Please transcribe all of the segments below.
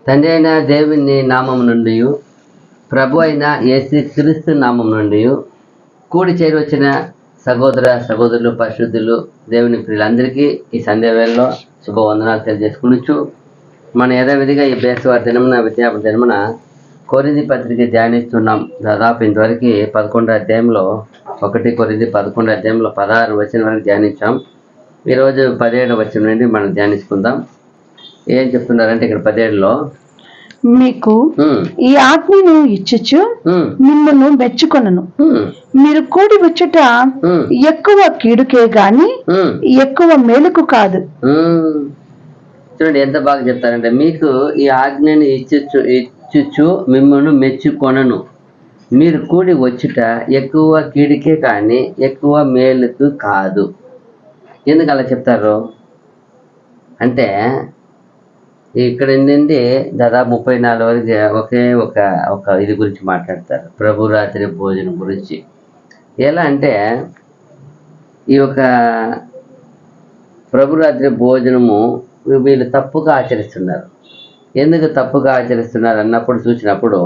తండ్రి అయిన దేవుని నామం నుండి, ప్రభు అయిన యేసుక్రీస్తు నామం నుండి కూడి చేరి వచ్చిన సహోదరులు, పరిశుద్ధులు, దేవుని ప్రియులందరికీ ఈ సంధ్యావేళలో శుభవందనాలు తెలియజేసుకునొచ్చు. మనం యథావిధిగా ఈ బేస్తవారి దినమున, విజ్ఞాపన దినమున కొరింథీ పత్రిక ధ్యానిస్తున్నాం. దాదాపు ఇంతవరకు 11వ అధ్యాయంలో 1 కొరింథీ 11వ అధ్యాయంలో 16 వచనం వరకు ధ్యానించాం. ఈరోజు 17వ వచనం నుండి మనం ధ్యానించుకుందాం. ఏం చెప్తున్నారంటే ఇక్కడ 17లో, మీకు ఈ ఆజ్ఞను ఇచ్చుచు మిమ్మల్ని మెచ్చుకొనను, మీరు కూడి వచ్చుట ఎక్కువ కీడుకే గాని ఎక్కువ మేలుకు కాదు. చూడండి ఎంత బాగా చెప్తారంటే, మీకు ఈ ఆజ్ఞని ఇచ్చుచు మిమ్మల్ని మెచ్చుకొనను, మీరు కూడి వచ్చుట ఎక్కువ కీడుకే కానీ ఎక్కువ మేలుకు కాదు. ఎందుకు అలా చెప్తారు అంటే, ఇక్కడ ఏంటంటే దాదాపు 34 వరకు ఒకే ఒక ఇది గురించి మాట్లాడతారు, ప్రభు రాత్రి భోజనం గురించి. ఎలా అంటే, ఈ యొక్క ప్రభు రాత్రి భోజనము వీళ్ళు తప్పుగా ఆచరిస్తున్నారు. ఎందుకు తప్పుగా ఆచరిస్తున్నారు అన్నప్పుడు చూసినప్పుడు,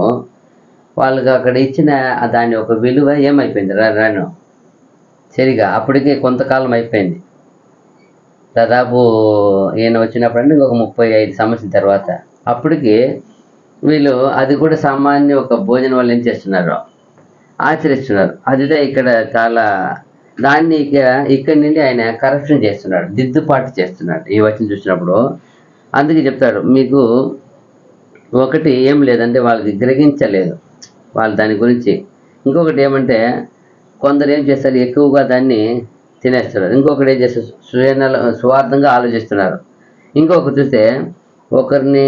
వాళ్ళకి అక్కడ ఇచ్చిన దాని ఒక విలువ ఏమైపోయింది రాను సరిగా అప్పటికే కొంతకాలం అయిపోయింది. దాదాపు ఈయన వచ్చినప్పుడు అంటే ఒక 35 సంవత్సరాల తర్వాత అప్పటికి వీళ్ళు అది కూడా సామాన్య ఒక భోజనం వాళ్ళు ఏం చేస్తున్నారు, ఆచరిస్తున్నారు. అదిదే ఇక్కడ చాలా దాన్ని ఇక్కడి నుండి ఆయన కరెక్షన్ చేస్తున్నాడు, దిద్దుపాటు చేస్తున్నాడు ఈ వచనం చూసినప్పుడు. అందుకే చెప్తాడు, మీకు ఒకటి ఏం లేదంటే వాళ్ళకి గ్రహించలేదు వాళ్ళు దాని గురించి. ఇంకొకటి ఏమంటే, కొందరు ఏం చేస్తారు, ఎక్కువగా దాన్ని తినేస్తున్నారు. ఇంకొకటి ఏం చేస్తారు, స్వార్థంగా ఆలోచిస్తున్నారు. ఇంకొకటి చూస్తే ఒకరిని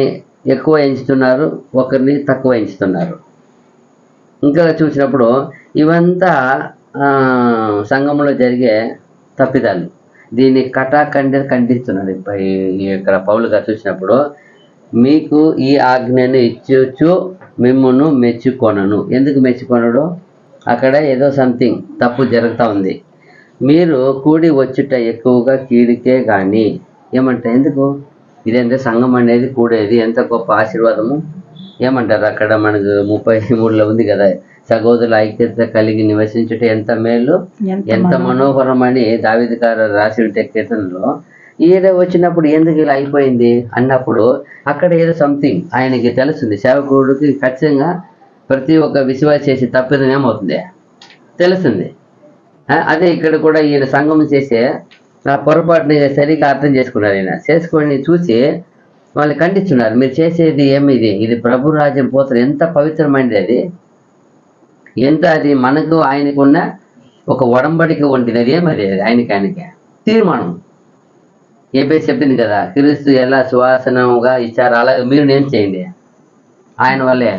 ఎక్కువ ఎంచుతున్నారు, ఒకరిని తక్కువ ఎంచుతున్నారు. ఇంకా చూసినప్పుడు ఇవంతా సంఘంలో జరిగే తప్పిదాలు. దీన్ని ఖండిస్తున్నాడు ఇక్కడ పౌలు గారు చూసినప్పుడు. మీకు ఈ ఆజ్ఞను ఇచ్చు మిమ్మును మెచ్చుకొనను. ఎందుకు మెచ్చుకొనడు, అక్కడ ఏదో సంథింగ్ తప్పు జరుగుతూ ఉంది. మీరు కూడి వచ్చుట ఎక్కువగా కీడికే కానీ ఏమంటే, ఎందుకు ఇదేంటే సంఘం అనేది కూడేది ఎంత గొప్ప ఆశీర్వాదము. ఏమంటారు అక్కడ మనకు 33లో ఉంది కదా, సహోదరుల ఐక్యత కలిగి నివసించుట ఎంత మేలు ఎంత మనోహరం అని దావీదు గారు రాసి ఉంటే కీర్తనలో. ఏదో వచ్చినప్పుడు ఎందుకు ఇలా అయిపోయింది అన్నప్పుడు అక్కడ ఏదో సంథింగ్ ఆయనకి తెలుస్తుంది. సేవకుడికి ఖచ్చితంగా ప్రతి ఒక్క విశ్వాస చేసి తప్పిదం ఏమవుతుంది తెలుస్తుంది. అదే ఇక్కడ కూడా ఈయన సంఘం చేసే ఆ పొరపాటుని సరిగ్గా అర్థం చేసుకున్నారు. ఈయన చేసుకొని చూసి వాళ్ళు ఖండిస్తున్నారు, మీరు చేసేది ఏమిది, ఇది ప్రభు రాజ్యం పోతారు, ఎంత పవిత్రమైనది అది, ఎంత అది మనకు ఆయనకున్న ఒక ఒడంబడిక వంటిది. అది ఏమది ఆయనకి తీర్మానం. ఏపీ చెప్పింది కదా, క్రీస్తు ఎలా సువాసనగా ఇచ్చారు అలాగే మీరు ఏం చేయండి ఆయన వల్లే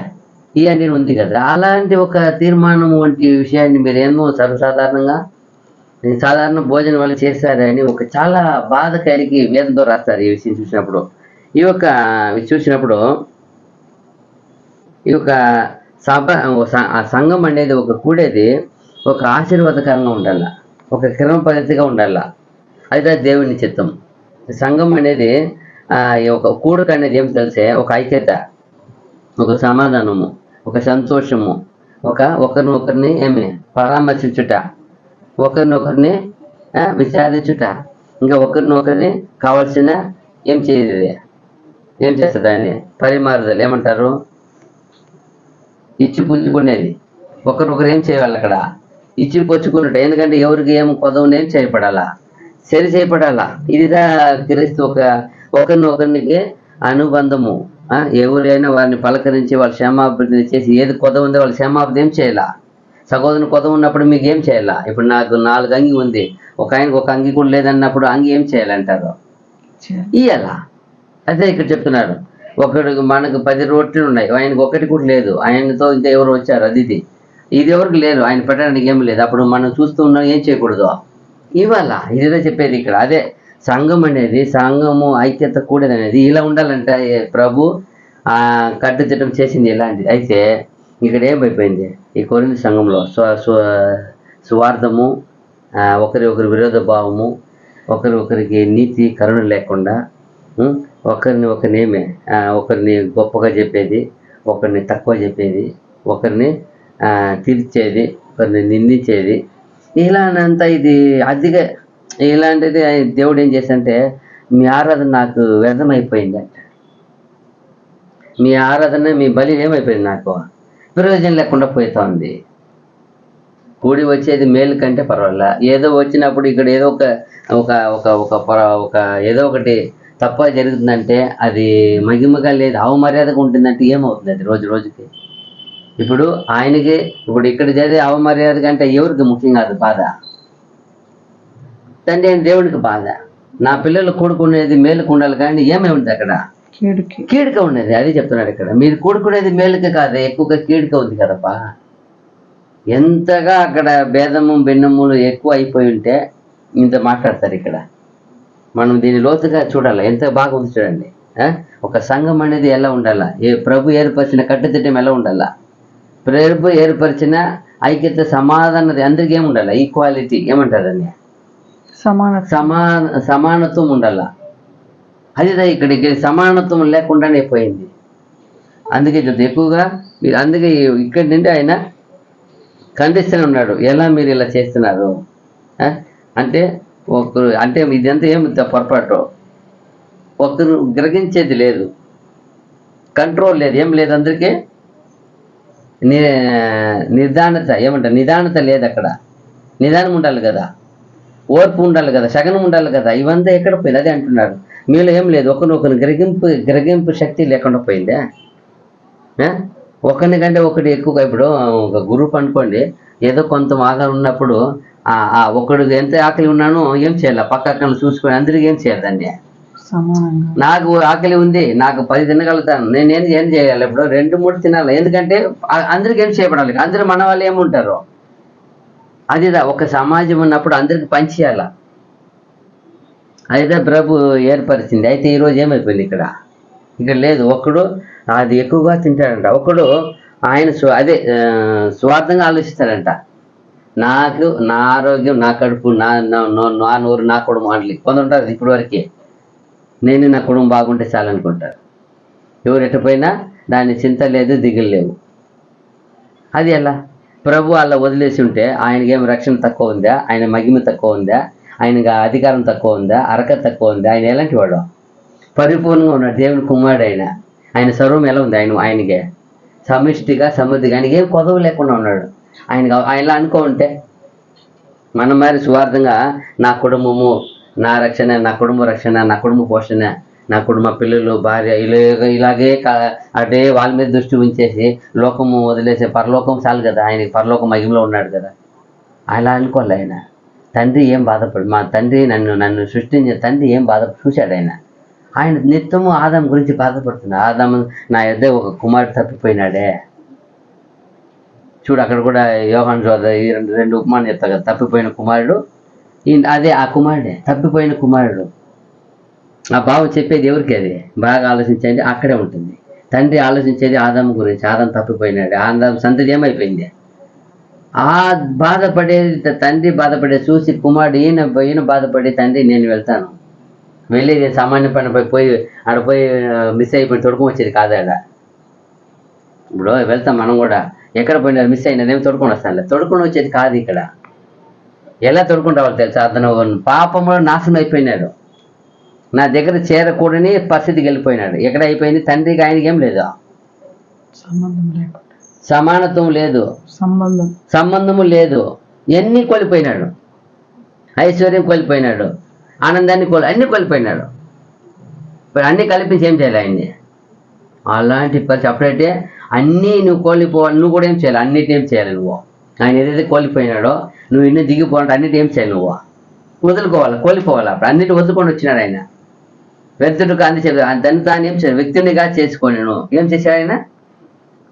ఇవన్నీ ఉంది కదా. అలాంటి ఒక తీర్మానం వంటి విషయాన్ని మీరు ఏమో సర్వసాధారణంగా సాధారణ భోజనం వల్ల చేశారని ఒక చాలా బాధ కలిగి వేదంతో రాస్తారు. ఈ విషయం చూసినప్పుడు, ఈ యొక్క చూసినప్పుడు ఈ యొక్క సంఘం అనేది ఒక కూడేది ఒక ఆశీర్వాదకరంగా ఉండాల, ఒక క్రమ పద్ధతిగా ఉండాల. అయితే దేవుని చిత్తం. సంఘం అనేది ఒక కూడక అనేది ఏం తెలిసే, ఒక ఐక్యత, ఒక సమాధానము, ఒక సంతోషము, ఒకరినొకరిని ఏమి పరామర్శించుట, ఒకరినొకరిని విచారించుట, ఇంకా ఒకరినొకరిని కావాల్సిన ఏం చేస్తుంది దాన్ని పరిమారుదలు ఏమంటారు, ఇచ్చి పుచ్చుకునేది. ఒకరినొకరు ఏం చేయాలి అక్కడ, ఇచ్చి పుచ్చుకున్నట్టు. ఎందుకంటే ఎవరికి ఏం కొదవని ఏం చేయబడాలా, సరి చేయబడాలా. ఇదిదా క్రీస్తు ఒకరినొకరికి అనుబంధము. ఎవరైనా వారిని పలకరించి వాళ్ళ క్షేమాభివృద్ధి చేసి ఏది కొద ఉందో వాళ్ళ క్షేమాభివృద్ధి ఏం చేయాలా. సహోదరుని కొద ఉన్నప్పుడు మీకు ఏం చేయాలా. ఇప్పుడు నాకు 4 అంగి ఉంది, ఒక ఆయనకు ఒక అంగి కూడా లేదన్నప్పుడు అంగి ఏం చేయాలంటారు, ఇయ్యాలా. అదే ఇక్కడ చెప్తున్నారు, ఒకడు మనకు 10 రొట్టెలు ఉన్నాయి, ఆయనకు ఒకటి కూడా లేదు, ఆయనతో ఇంకా ఎవరు వచ్చారు, ఇది ఎవరికి లేరు, ఆయన పెట్టడానికి ఏం లేదు. అప్పుడు మనం చూస్తూ ఉన్నాం, ఏం చేయకూడదు, ఇవాళ. ఇదేదో చెప్పేది ఇక్కడ. అదే సంఘం అనేది, సంఘము ఐక్యత కూడేది అనేది ఇలా ఉండాలంటే ప్రభు కట్టుదిట్టం చేసింది ఇలాంటిది. అయితే ఇక్కడ ఏమైపోయింది, ఈ కొరింథీ సంఘంలో స్వార్థము, ఒకరి విరోధ భావము, ఒకరికి నీతి కరుణ లేకుండా, ఒకరిని గొప్పగా చెప్పేది, ఒకరిని తక్కువ చెప్పేది, ఒకరిని తీర్చేది, ఒకరిని నిందించేది, ఇలానంతా ఇది అదిగా ఇలాంటిది దేవుడు ఏం చేశాడంటే మీ ఆరాధన నాకు వ్యర్థమైపోయింది అంట. మీ ఆరాధన మీ బలి ఏమైపోయింది, నాకు ప్రయోజనం లేకుండా పోతా ఉంది. కూడి వచ్చేది మేలు కంటే పర్వాలా, ఏదో వచ్చినప్పుడు ఇక్కడ ఏదో ఒక ఒక ఒక ఒక ఒక ఏదో ఒకటి తప్ప జరుగుతుందంటే అది మహిమగా లేదు, అవమర్యాదగా ఉంటుందంటే ఏమవుతుంది అది రోజు రోజుకి. ఇప్పుడు ఆయనకి ఇప్పుడు ఇక్కడ జరిగే అవమర్యాద కంటే ఎవరికి ముఖ్యం కాదు బాధ, తండ్రి అయిన దేవుడికి బాధ. నా పిల్లలు కూడుకునేది మేలుకు ఉండాలి కానీ ఏమై ఉంది అక్కడ కీడుక ఉండేది. అది చెప్తున్నాడు ఇక్కడ, మీరు కూడుకునేది మేలుక కాదు, ఎక్కువగా కీడుక ఉంది కదப்பா. ఎంతగా అక్కడ భేదము బెన్నములు ఎక్కువ అయిపోయి ఉంటే ఇంత మాట్లాడతారు ఇక్కడ. మనం దీన్ని లోతుగా చూడాలి, ఎంత బాగా ఉంది చూడండి. ఒక సంఘం అనేది ఎలా ఉండాలా, ప్రభు ఏర్పరిచిన కట్టుదిట్టం ఎలా ఉండాలా, ప్రభు ఏర్పరిచిన ఐక్యత సమాధానం అందరికీ ఏముండాలా, ఈక్వాలిటీ ఏమంటారు దాన్ని, సమానత్వం ఉండాల. అది ఇక్కడికి సమానత్వం లేకుండానే పోయింది. అందుకే ఎక్కువగా అందుకే ఇక్కడి నుండి ఆయన ఖండిస్తూనే ఉన్నాడు, ఎలా మీరు ఇలా చేస్తున్నారు అంటే ఇదంతా ఏం పొరపాటు, ఒకరు గ్రహించేది లేదు, కంట్రోల్ లేదు, ఏం లేదు, అందరికీ నిదానత ఏమంటారు, నిదానత లేదు. అక్కడ నిదానం ఉండాలి కదా, ఓర్పు ఉండాలి కదా, సగనం ఉండాలి కదా, ఇవంతా ఎక్కడ పోయింది. అదే అంటున్నాడు, మీలో ఏం లేదు, ఒకరిని గ్రహింపు శక్తి లేకుండా పోయిందే. ఒకరిని కంటే ఒకటి ఎక్కువగా. ఇప్పుడు ఒక గ్రూప్ అనుకోండి, ఏదో కొంత ఆకలి ఉన్నప్పుడు ఒకడు ఎంత ఆకలి ఉన్నానో ఏం చేయాలి, పక్క అక్కను చూసుకొని అందరికీ ఏం చేయాలి, దాన్ని నాకు ఆకలి ఉంది, నాకు 10 తినగలుగుతాను, నేను ఏం చేయాలి, ఇప్పుడు 2-3 తినాలి, ఎందుకంటే అందరికి ఏం చేయబడాలి, అందరూ మన వాళ్ళు ఏముంటారు. అదిదా ఒక సమాజం ఉన్నప్పుడు అందరికి పంచేయాల, అదిదా ప్రభు ఏర్పరిచింది. అయితే ఈరోజు ఏమైపోయింది, ఇక్కడ లేదు. ఒకడు అది ఎక్కువగా తింటాడంట, ఒకడు ఆయన స్వార్థంగా ఆలోచిస్తాడంట, నాకు నా ఆరోగ్యం, నా కడుపు, నా నోరు, నా కుటుంబం అని కొందరుంటారు. ఇప్పటి వరకే నేను నా కుటుంబం బాగుంటే చాలనుకుంటారు. ఎవరు ఎట్టపోయినా దాని చింత లేదు, దిగులు లేవు. అది ఎలా ప్రభు అలా వదిలేసి ఉంటే ఆయనకేం రక్షణ తక్కువ ఉందా, ఆయన మహిమ తక్కువ ఉందా, ఆయనకి అధికారం తక్కువ ఉందా, అరకత తక్కువ ఉందా? ఆయన ఎలాంటి వాడు, పరిపూర్ణంగా ఉన్నాడు, దేవుని కుమారుడు. ఆయన స్వరూపం ఎలా ఉంది, ఆయనకే సమిష్టిగా సమృద్ధిగా, ఆయనకి ఏం కొదవ లేకుండా ఉన్నాడు. ఆయనలా అనుకో ఉంటే మనం మరి స్వార్థంగా నా కుటుంబము, నా రక్షణ, నా కుటుంబ రక్షణ, నా కుటుంబ పోషణ, నా కుటుంబ పిల్లలు, భార్య, ఇలాగే అదే వాళ్ళ మీద దృష్టి ఉంచేసి లోకము వదిలేసే పరలోకం చాలు కదా, ఆయనకి పరలోకం మహిమలో ఉన్నాడు కదా. అలా అనుకోవాలి. ఆయన తండ్రి ఏం బాధపడు, మా తండ్రి నన్ను సృష్టించిన తండ్రి ఏం చూశాడు. ఆయన నిత్యము ఆదాం గురించి బాధపడుతున్నాడు. ఆదాము నా యొద్ద ఒక కుమారుడు తప్పిపోయినాడే. చూడు అక్కడ కూడా యోహాను ఈ 2 ఉపమానం చెప్తారు కదా, తప్పిపోయిన కుమారుడు. అదే ఆ కుమారుడే తప్పిపోయిన కుమారుడు. ఆ బావ చెప్పేది ఎవరికి, అది బాగా ఆలోచించండి, అక్కడే ఉంటుంది. తండ్రి ఆలోచించేది ఆదాం గురించి, ఆదాం తప్పిపోయినాడు, ఆదాం సంతతి ఏమైపోయింది. ఆ బాధపడేది తండ్రి బాధపడేది చూసి కుమారుడు ఈయన బాధపడి, తండ్రి నేను వెళ్తాను, వెళ్ళి సామాన్య పని పోయి ఆడపోయి మిస్ అయిపోయి తొడుకుని వచ్చేది కాదు. ఇప్పుడు వెళ్తాం మనం కూడా, ఎక్కడ పోయినా మిస్ అయినదేమో తొడుకొని వస్తాను, తొడుకొని వచ్చేది కాదు. ఇక్కడ ఎలా తొడుకుని రావాలి తెలుసా, అతను పాపంలో నాశనం అయిపోయినాడు, నా దగ్గర చేరకూడని పరిస్థితికి వెళ్ళిపోయినాడు. ఎక్కడ అయిపోయింది, తండ్రికి ఆయనకి ఏం లేదు, సమానత్వం లేదు, సంబంధము లేదు, ఎన్ని కోల్పోయినాడు, ఐశ్వర్యం కోల్పోయినాడు, ఆనందాన్ని అన్ని కోల్పోయినాడు. ఇప్పుడు అన్ని కల్పించి ఏం చేయాలి ఆయన్ని, అలాంటి పరిస్థితి. అప్పుడైతే అన్నీ నువ్వు కోల్పోవాలి, నువ్వు కూడా ఏం చేయాలి, అన్నిటి ఏం చేయాలి నువ్వు. ఆయన ఏదైతే కోల్పోయినాడో నువ్వు ఇన్ని దిగిపోవాలంటే అన్నిటి ఏం చేయాలి, నువ్వు వదులుకోవాలి, కోల్పోవాలి. అప్పుడు అన్నిటి వదులుకొని వచ్చినాడు ఆయన. వ్యక్తుడికి దాన్ని తాను ఏం చేయాలి, వ్యక్తునిగా చేసుకొని నువ్వు ఏం చేశాడు ఆయన,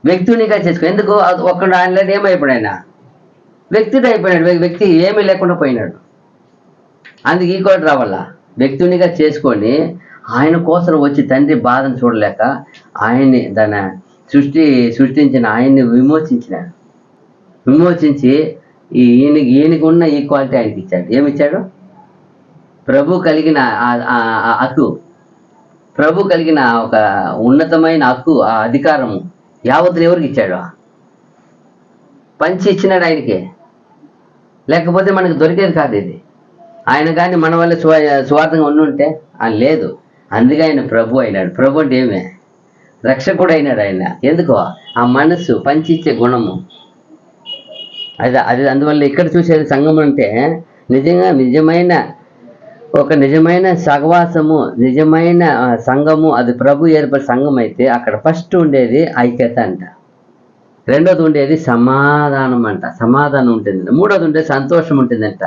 వ్యక్తునిగా చేసుకో. ఎందుకు ఒక్కడు ఆయన ఏమైపోయాడు, ఆయన వ్యక్తుడు అయిపోయినాడు, వ్యక్తి ఏమీ లేకుండా పోయినాడు. అందుకు ఈ కోటి రావాలా, వ్యక్తునిగా చేసుకొని ఆయన కోసం వచ్చి తండ్రి బాధను చూడలేక ఆయన్ని సృష్టించిన ఆయన్ని విమోచించి ఈయనకి ఉన్న ఈక్వాలిటీ ఆయనకి ఇచ్చాడు. ఏమిచ్చాడు, ప్రభు కలిగిన హక్కు, ప్రభు కలిగిన ఒక ఉన్నతమైన హక్కు, ఆ అధికారము యావత్తులు ఎవరికి ఇచ్చాడు? పంచి ఇచ్చినాడు ఆయనకి. లేకపోతే మనకు దొరికేది కాదు ఇది. ఆయన కానీ మన వల్ల స్వార్థంగా ఉండుంటే లేదు. అందుకే ఆయన ప్రభు అయినాడు. ప్రభు అంటే ఏమే? రక్షకుడు అయినాడు ఆయన. ఎందుకో ఆ మనస్సు పంచిచ్చే గుణము. అది అందువల్ల ఇక్కడ చూసేది సంఘం అంటే నిజమైన సహవాసము, నిజమైన సంఘము. అది ప్రభు ఏర్పడే సంఘం అయితే అక్కడ ఫస్ట్ ఉండేది ఐక్యత అంట. రెండోది ఉండేది సమాధానం అంట, సమాధానం ఉంటుంది. మూడోది ఉండేది సంతోషం ఉంటుందంట.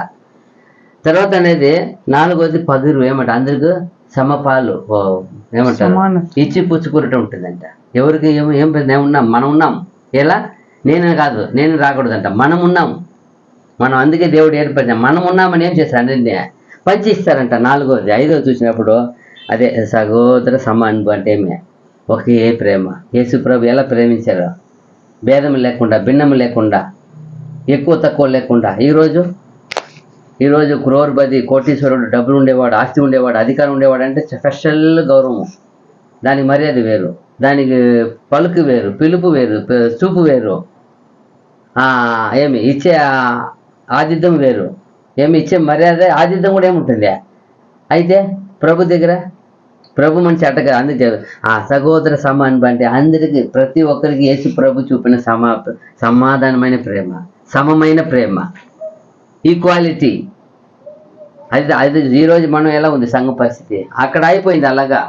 తర్వాత అనేది నాలుగోది పదురు ఏమంట, అందరికి సమపాలు ఏమంటారు, ఇచ్చి పుచ్చుకురట ఉంటుందంట. ఎవరికి ఏం ఉన్నాం, మనం ఉన్నాం. ఎలా? నేను రాకూడదంట, మనం ఉన్నాం. మనం అందుకే దేవుడు ఏర్పరిచాం. మనం ఉన్నామని ఏం చేస్తారు? అన్నీ పంచి ఇస్తారంట. నాలుగోది. ఐదోది చూసినప్పుడు అదే సహోదర సమానుభవం అంటే ఏమే? ఒకే ప్రేమ. యేసు ప్రభు ఎలా ప్రేమించారో, భేదం లేకుండా, భిన్నం లేకుండా, ఎక్కువ తక్కువ లేకుండా. ఈరోజు క్రోర్బది, కోటీశ్వరుడు, డబ్బులు ఉండేవాడు, ఆస్తి ఉండేవాడు, అధికారం ఉండేవాడు అంటే స్పెషల్ గౌరవం. దానికి మర్యాద వేరు, దానికి పలుకు వేరు, పిలుపు వేరు, చూపు వేరు, ఇచ్చే ఆతిథ్యం వేరు, ఇచ్చే మర్యాద ఆతిథ్యం కూడా ఏముంటుంది. అయితే ప్రభు దగ్గర ప్రభు మంచి అట్టగా. అందుకే ఆ సహోదర సమానుభవం అంటే అందరికీ, ప్రతి ఒక్కరికి యేసు ప్రభు చూపిన సమాధానమైన ప్రేమ, సమమైన ప్రేమ, ఈక్వాలిటీ. అది ఈరోజు మనం ఎలా ఉంది సంఘ పరిస్థితి? అక్కడ అయిపోయింది. అలాగా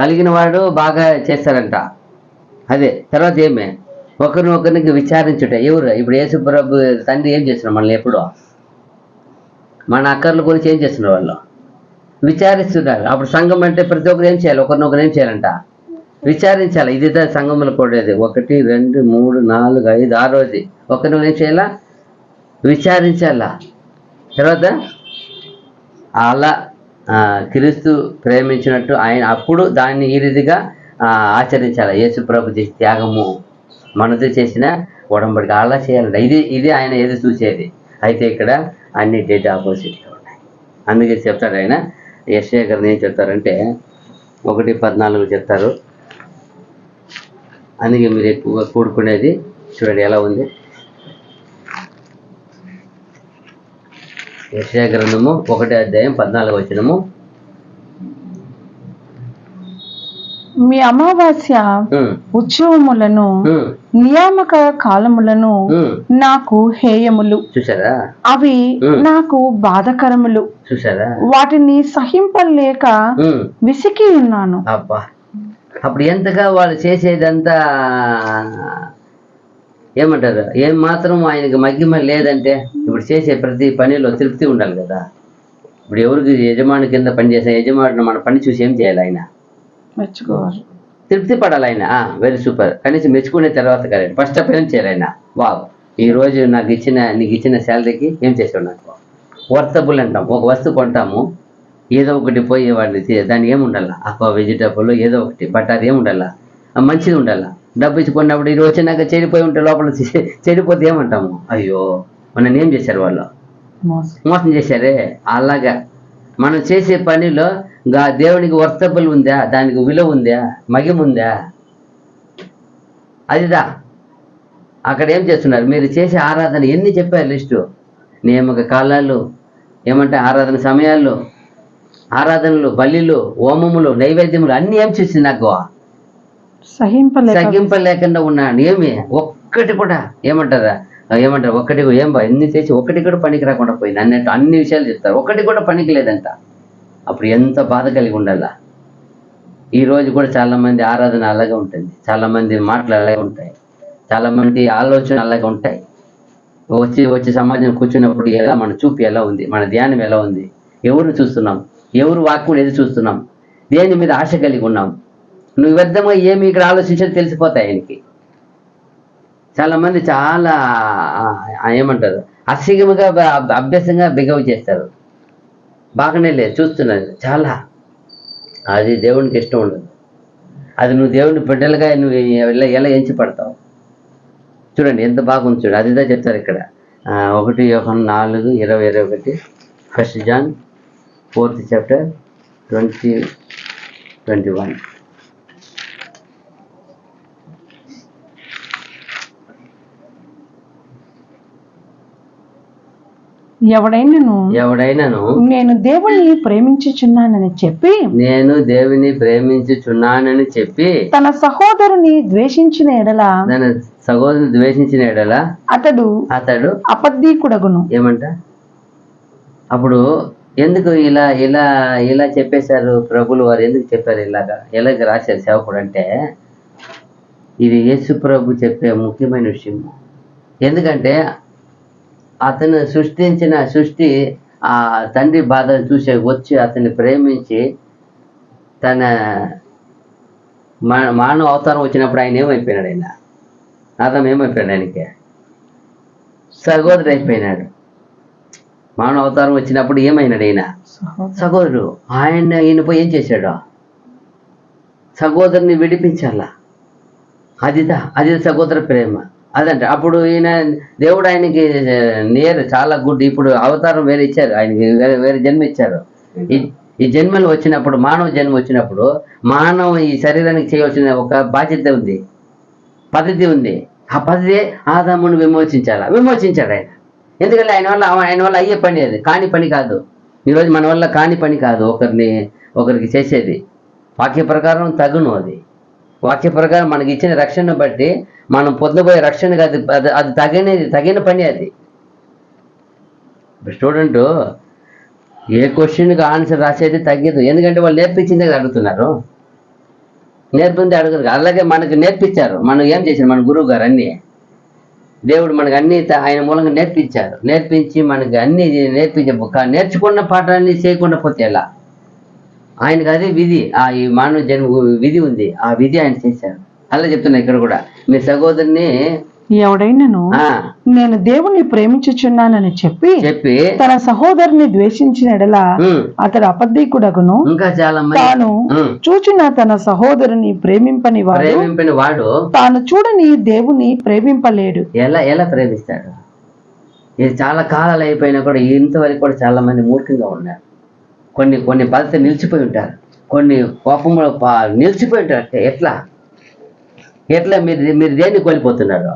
కలిగిన వాడు బాగా చేస్తారంట. అదే తర్వాత ఒకరినొకరికి విచారించుట. ఎవరు? ఇప్పుడు యేసు ప్రభు తండ్రి ఏం చేస్తున్నారు? మనల్ని ఎప్పుడో మన అక్కర్ల గురించి ఏం చేస్తున్నారు? వాళ్ళు విచారిస్తున్నారు. అప్పుడు సంఘం అంటే ప్రతి ఒక్కరు ఏం చేయాలి? ఒకరినొకరు ఏం చేయాలంట? విచారించాలి. ఇది సంఘంలో కూడేది. 1 2 3 4 5 6 ఒకరినొకరు ఏం చేయాలా? విచారించాలా. తర్వాత అలా క్రీస్తు ప్రేమించినట్టు ఆయన అప్పుడు దాన్ని ఈ రీతిగా ఆచరించాలి. యేసు ప్రభు చేసే త్యాగము, మనతో చేసిన ఉడంబడిక అలా చేయాలంట. ఇది ఆయన ఏది చూసేది. అయితే ఇక్కడ అన్ని డెడ్ ఆపోజిట్గా ఉన్నాయి. అందుకే చెప్తాడు ఆయన. యెషయా గారిని ఏం చెప్తారంటే 1:14 చెప్తారు. అందుకే మీరు ఎక్కువగా కూడుకునేది చూడండి ఎలా ఉంది. యెషయా గ్రంథము 1:14 మీ అమావాస్య ఉత్సవములను, నియామక కాలములను నాకు హేయములు. చూసారా? అవి నాకు బాధకరములు. చూసారా? వాటిని సహింపలేక విసికి ఉన్నాను. అబ్బా, అప్పుడు ఎంతగా వాళ్ళు చేసేదంతా ఏమంటారు? ఏం మాత్రం ఆయనకి మగ్గిమ లేదంటే, ఇప్పుడు చేసే ప్రతి పనిలో తృప్తి ఉండాలి కదా. ఇప్పుడు ఎవరికి యజమాని కింద పనిచేసే యజమాని మన పని చూసి ఏం చేయాలి? ఆయన మెచ్చుకోవాలి, తృప్తి పడాలి. ఆయన వెరీ సూపర్ కనీసం మెచ్చుకునే తర్వాత కదా ఫస్ట్ ఆఫ్ ఏం చేయాలి? ఆయన ఈరోజు నీకు ఇచ్చిన శాలరీకి ఏం చేసావు? నాకు వర్తబుల్ అంటాం. ఒక వస్తువు కొంటాము, ఏదో ఒకటి పోయి వాడిని దానికి ఏముండాలా? వెజిటబుల్ ఏదో ఒకటి, బట్ అది ఏముండాలా? మంచిది ఉండాలా. డబ్బు ఇచ్చుకున్నప్పుడు ఇది వచ్చినాక చెడిపోయి ఉంటే లోపల చెడిపోతే ఏమంటాము? అయ్యో మనల్ని ఏం చేశారు? వాళ్ళు మోసం చేశారే. అలాగా మనం చేసే పనిలో దేవునికి వర్తబుల్ ఉందా? దానికి విలువ ఉందా? మగిమ ఉందా? అదిదా. అక్కడ ఏం చేస్తున్నారు? మీరు చేసే ఆరాధన ఎన్ని చెప్పారు లిస్టు? నియామక కాలాలు, ఏమంటే ఆరాధన సమయాలు, ఆరాధనలు, బలిలు, హోమములు, నైవేద్యములు అన్నీ ఏం చేసింది? నాకు సహింపలేకుండా ఉన్నాను. ఒక్కటి కూడా ఏమంటారు? ఒక్కటి ఎన్ని చేసి ఒక్కటి కూడా పనికి రాకుండా పోయింది అన్నట్టు అన్ని విషయాలు చెప్తారు. ఒక్కటి కూడా పనికి లేదంట. అప్పుడు ఎంత బాధ కలిగి ఉండాలా. ఈరోజు కూడా చాలామంది ఆరాధన అలాగే ఉంటుంది, చాలామంది మాటలు అలాగే ఉంటాయి, చాలామంది ఆలోచన అలాగే ఉంటాయి. వచ్చి సమాజం కూర్చున్నప్పుడు ఎలా మన చూపు ఎలా ఉంది, మన ధ్యానం ఎలా ఉంది, ఎవరు చూస్తున్నాం, ఎవరు వాక్యం ఏది చూస్తున్నాం, దేని మీద ఆశ కలిగి ఉన్నాం. నువ్వు వ్యర్థంగా ఏమి ఇక్కడ ఆలోచించేది తెలిసిపోతాయి ఆయనకి. చాలామంది చాలా ఏమంటారు అసిగముగా అభ్యాసంగా బిగవ చేస్తారు. బాగానే లేదు చూస్తున్నది చాలా. అది దేవునికి ఇష్టం ఉండదు. అది నువ్వు దేవుని బిడ్డలుగా నువ్వు ఎలా ఎంచి పడతావు? చూడండి ఎంత బాగుంది చూడు. అదిదా చెప్తారు ఇక్కడ 1 యోహాను 4:20-21 1 John 4th chapter 20 21. ఎవడైనాను నేను దేవుని ప్రేమించుచున్నానని చెప్పి తన సహోదరుని ద్వేషించిన ఎడల అతడు అబద్ధీకుడగును. ఏమంట? అప్పుడు ఎందుకు ఇలా ఇలా ఇలా చెప్పేశారు ప్రభులు వారు? ఎందుకు చెప్పారు ఇలాగా? ఎలాగ రాశారు సేవకుడు అంటే, ఇది యేసు ప్రభు చెప్పే ముఖ్యమైన విషయం. ఎందుకంటే అతను సృష్టించిన సృష్టి ఆ తండ్రి బాధను చూసే వచ్చి అతన్ని ప్రేమించి తన మానవ అవతారం వచ్చినప్పుడు ఆయన ఏమైపోయినాడు? ఆదాం ఏమైపోయాడు? ఆయనకి సహోదరుడు అయిపోయినాడు. మానవ అవతారం వచ్చినప్పుడు ఏమైనాడు? ఈయన సహోదరుడు. ఈయన పోయి ఏం చేశాడు? సహోదరుని విడిపించాలా. అది సహోదర ప్రేమ. అదంటే అప్పుడు ఈయన దేవుడు ఆయనకి చాలా గుడ్. ఇప్పుడు అవతారం వేరే ఇచ్చారు ఆయనకి, వేరే జన్మ ఇచ్చారు. ఈ జన్మలు వచ్చినప్పుడు, మానవ జన్మ వచ్చినప్పుడు మానవ ఈ శరీరానికి చేయవలసిన ఒక బాధ్యత ఉంది, పద్ధతి ఉంది. ఆ పద్ధతి ఆదామును విమోచించాడు ఆయన. ఎందుకంటే ఆయన వల్ల అయ్యే పని అది, కాని పని కాదు. ఈరోజు మన వల్ల కాని పని కాదు ఒకరికి చేసేది. వాక్య ప్రకారం తగును. అది వాక్య ప్రకారం మనకి ఇచ్చిన రక్షణను బట్టి మనం పొందబోయే రక్షణ కాదు, అది తగిన పని. అది స్టూడెంట్ ఏ క్వశ్చన్కి ఆన్సర్ రాసేది తగ్గదు. ఎందుకంటే వాళ్ళు నేర్పించిందే అడుగుతున్నారు, నేర్పింది అడుగుతారు. అలాగే మనకు నేర్పించారు. మనం ఏం చేశారు? మన గురువు గారు అన్నీ, దేవుడు మనకు అన్ని ఆయన మూలంగా నేర్పించి మనకి అన్ని నేర్చుకున్న పాఠాన్ని చేయకుండా పోతే ఎలా? ఆయనకు అదే విధి, ఈ మానవ జన్మ విధి ఉంది. ఆ విధి ఆయన చేశారు. అలా చెప్తున్నా ఇక్కడ కూడా, మీ సహోదరుని ఎవడైనాను నేను దేవుణ్ణి ప్రేమించుచున్నానని చెప్పి తన సహోదరుని ద్వేషించిన ఎడల అతడు అబద్ధీకుడగును. ఇంకా చాలా తాను చూచిన తన సహోదరుని ప్రేమింపని వాడు తాను చూడని దేవుని ప్రేమింపలేడు. ఎలా ప్రేమిస్తాడు? ఇది చాలా కాలాలు అయిపోయినా కూడా ఇంతవరకు కూడా చాలా మంది మూర్ఖంగా ఉన్నారు. కొన్ని పద్ధతులు నిలిచిపోయి ఉంటారు, కొన్ని కోపంలో నిలిచిపోయి ఉంటారు. ఎట్లా మీరు దేన్ని కోల్పోతున్నారు?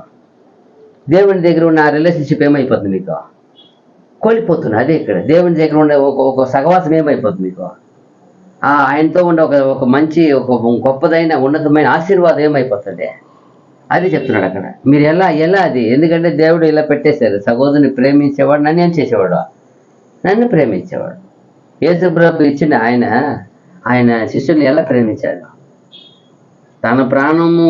దేవుని దగ్గర ఉన్న రిలేషన్షిప్ ఏమైపోతుంది? మీకు కోల్పోతున్నారు. అదే ఇక్కడ దేవుని దగ్గర ఉండే ఒక సహవాసం ఏమైపోతుంది? మీకు ఆయనతో ఉండే ఒక మంచి ఒక గొప్పదైన ఉన్నతమైన ఆశీర్వాదం ఏమైపోతుంది? అది చెప్తున్నాడు అక్కడ. మీరు ఎలా అది? ఎందుకంటే దేవుడు ఇలా పెట్టేశారు, సహోదరుని ప్రేమించేవాడు నన్ను ఏం చేసేవాడు? నన్ను ప్రేమించేవాడు. యేసు ప్రభు ఇచ్చిన ఆయన శిష్యుల్ని ఎలా ప్రేమించాడు? తన ప్రాణము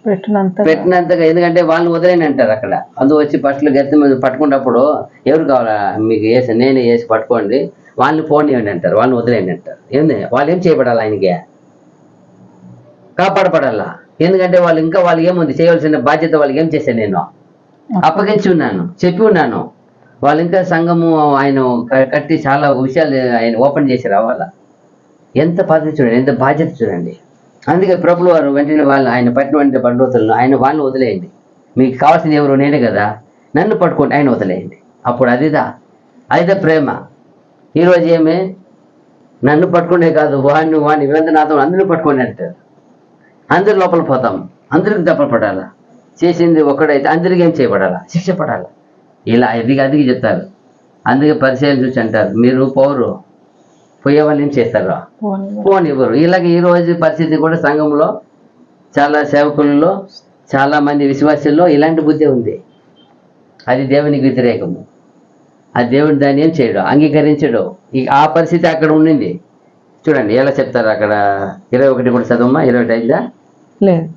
పెట్టినంతగా. ఎందుకంటే వాళ్ళని వదిలేని అంటారు అక్కడ. అందు వచ్చి పట్లు గెత్తి మీద పట్టుకున్నప్పుడు ఎవరు కావాలా మీకు? నేనే వేసి పట్టుకోండి, వాళ్ళని ఫోన్ ఇవ్వండి అంటారు, వాళ్ళని వదిలేయండి అంటారు. వాళ్ళు ఏం చేయబడాలి? ఆయనకి కాపాడపడాలా. ఎందుకంటే వాళ్ళు ఏముంది చేయవలసిన బాధ్యత? వాళ్ళకి ఏం చేశాను? నేను అప్పగించి ఉన్నాను, చెప్పి ఉన్నాను. వాళ్ళు ఇంకా సంఘము ఆయన కట్టి చాలా విషయాలు ఆయన ఓపెన్ చేసి రావాలా. ఎంత పద్ధతి చూడండి, ఎంత బాధ్యత చూడండి. అందుకే ప్రభులు వారు వెంటనే ఆయన పట్టిన బండోతులను వాళ్ళని వదిలేయండి. మీకు కావాల్సింది ఎవరు? నేనే కదా, నన్ను పట్టుకోండి, ఆయన వదిలేయండి. అప్పుడు అదిదా ప్రేమ. ఈరోజు ఏమే నన్ను పట్టుకునే కాదు, వాడిని నాతో అందరిని పట్టుకోండి అంటారు. అందరి లోపల పోతాం, అందరికి దెబ్బలు పడాలా. చేసింది ఒక్కడైతే అందరికీ ఏం చేయబడాలా? శిక్ష పడాలా. ఇలా అదిగి చెప్తారు. అందుకే పరిచయం చూసి అంటారు, మీరు పోయే వాళ్ళు ఏం చేస్తారు? ఫోన్ ఇవ్వరు. ఇలాగ ఈ రోజు పరిస్థితి కూడా సంఘంలో చాలా సేవకుల్లో చాలా మంది విశ్వాసుల్లో ఇలాంటి బుద్ధి ఉంది. అది దేవునికి వ్యతిరేకము. ఆ దేవుడు దాన్ని ఏం చేయడు, అంగీకరించడు. ఆ పరిస్థితి అక్కడ ఉండింది. చూడండి ఎలా చెప్తారు అక్కడ. 21 కూడా చదవమ్మా. 21 లేదు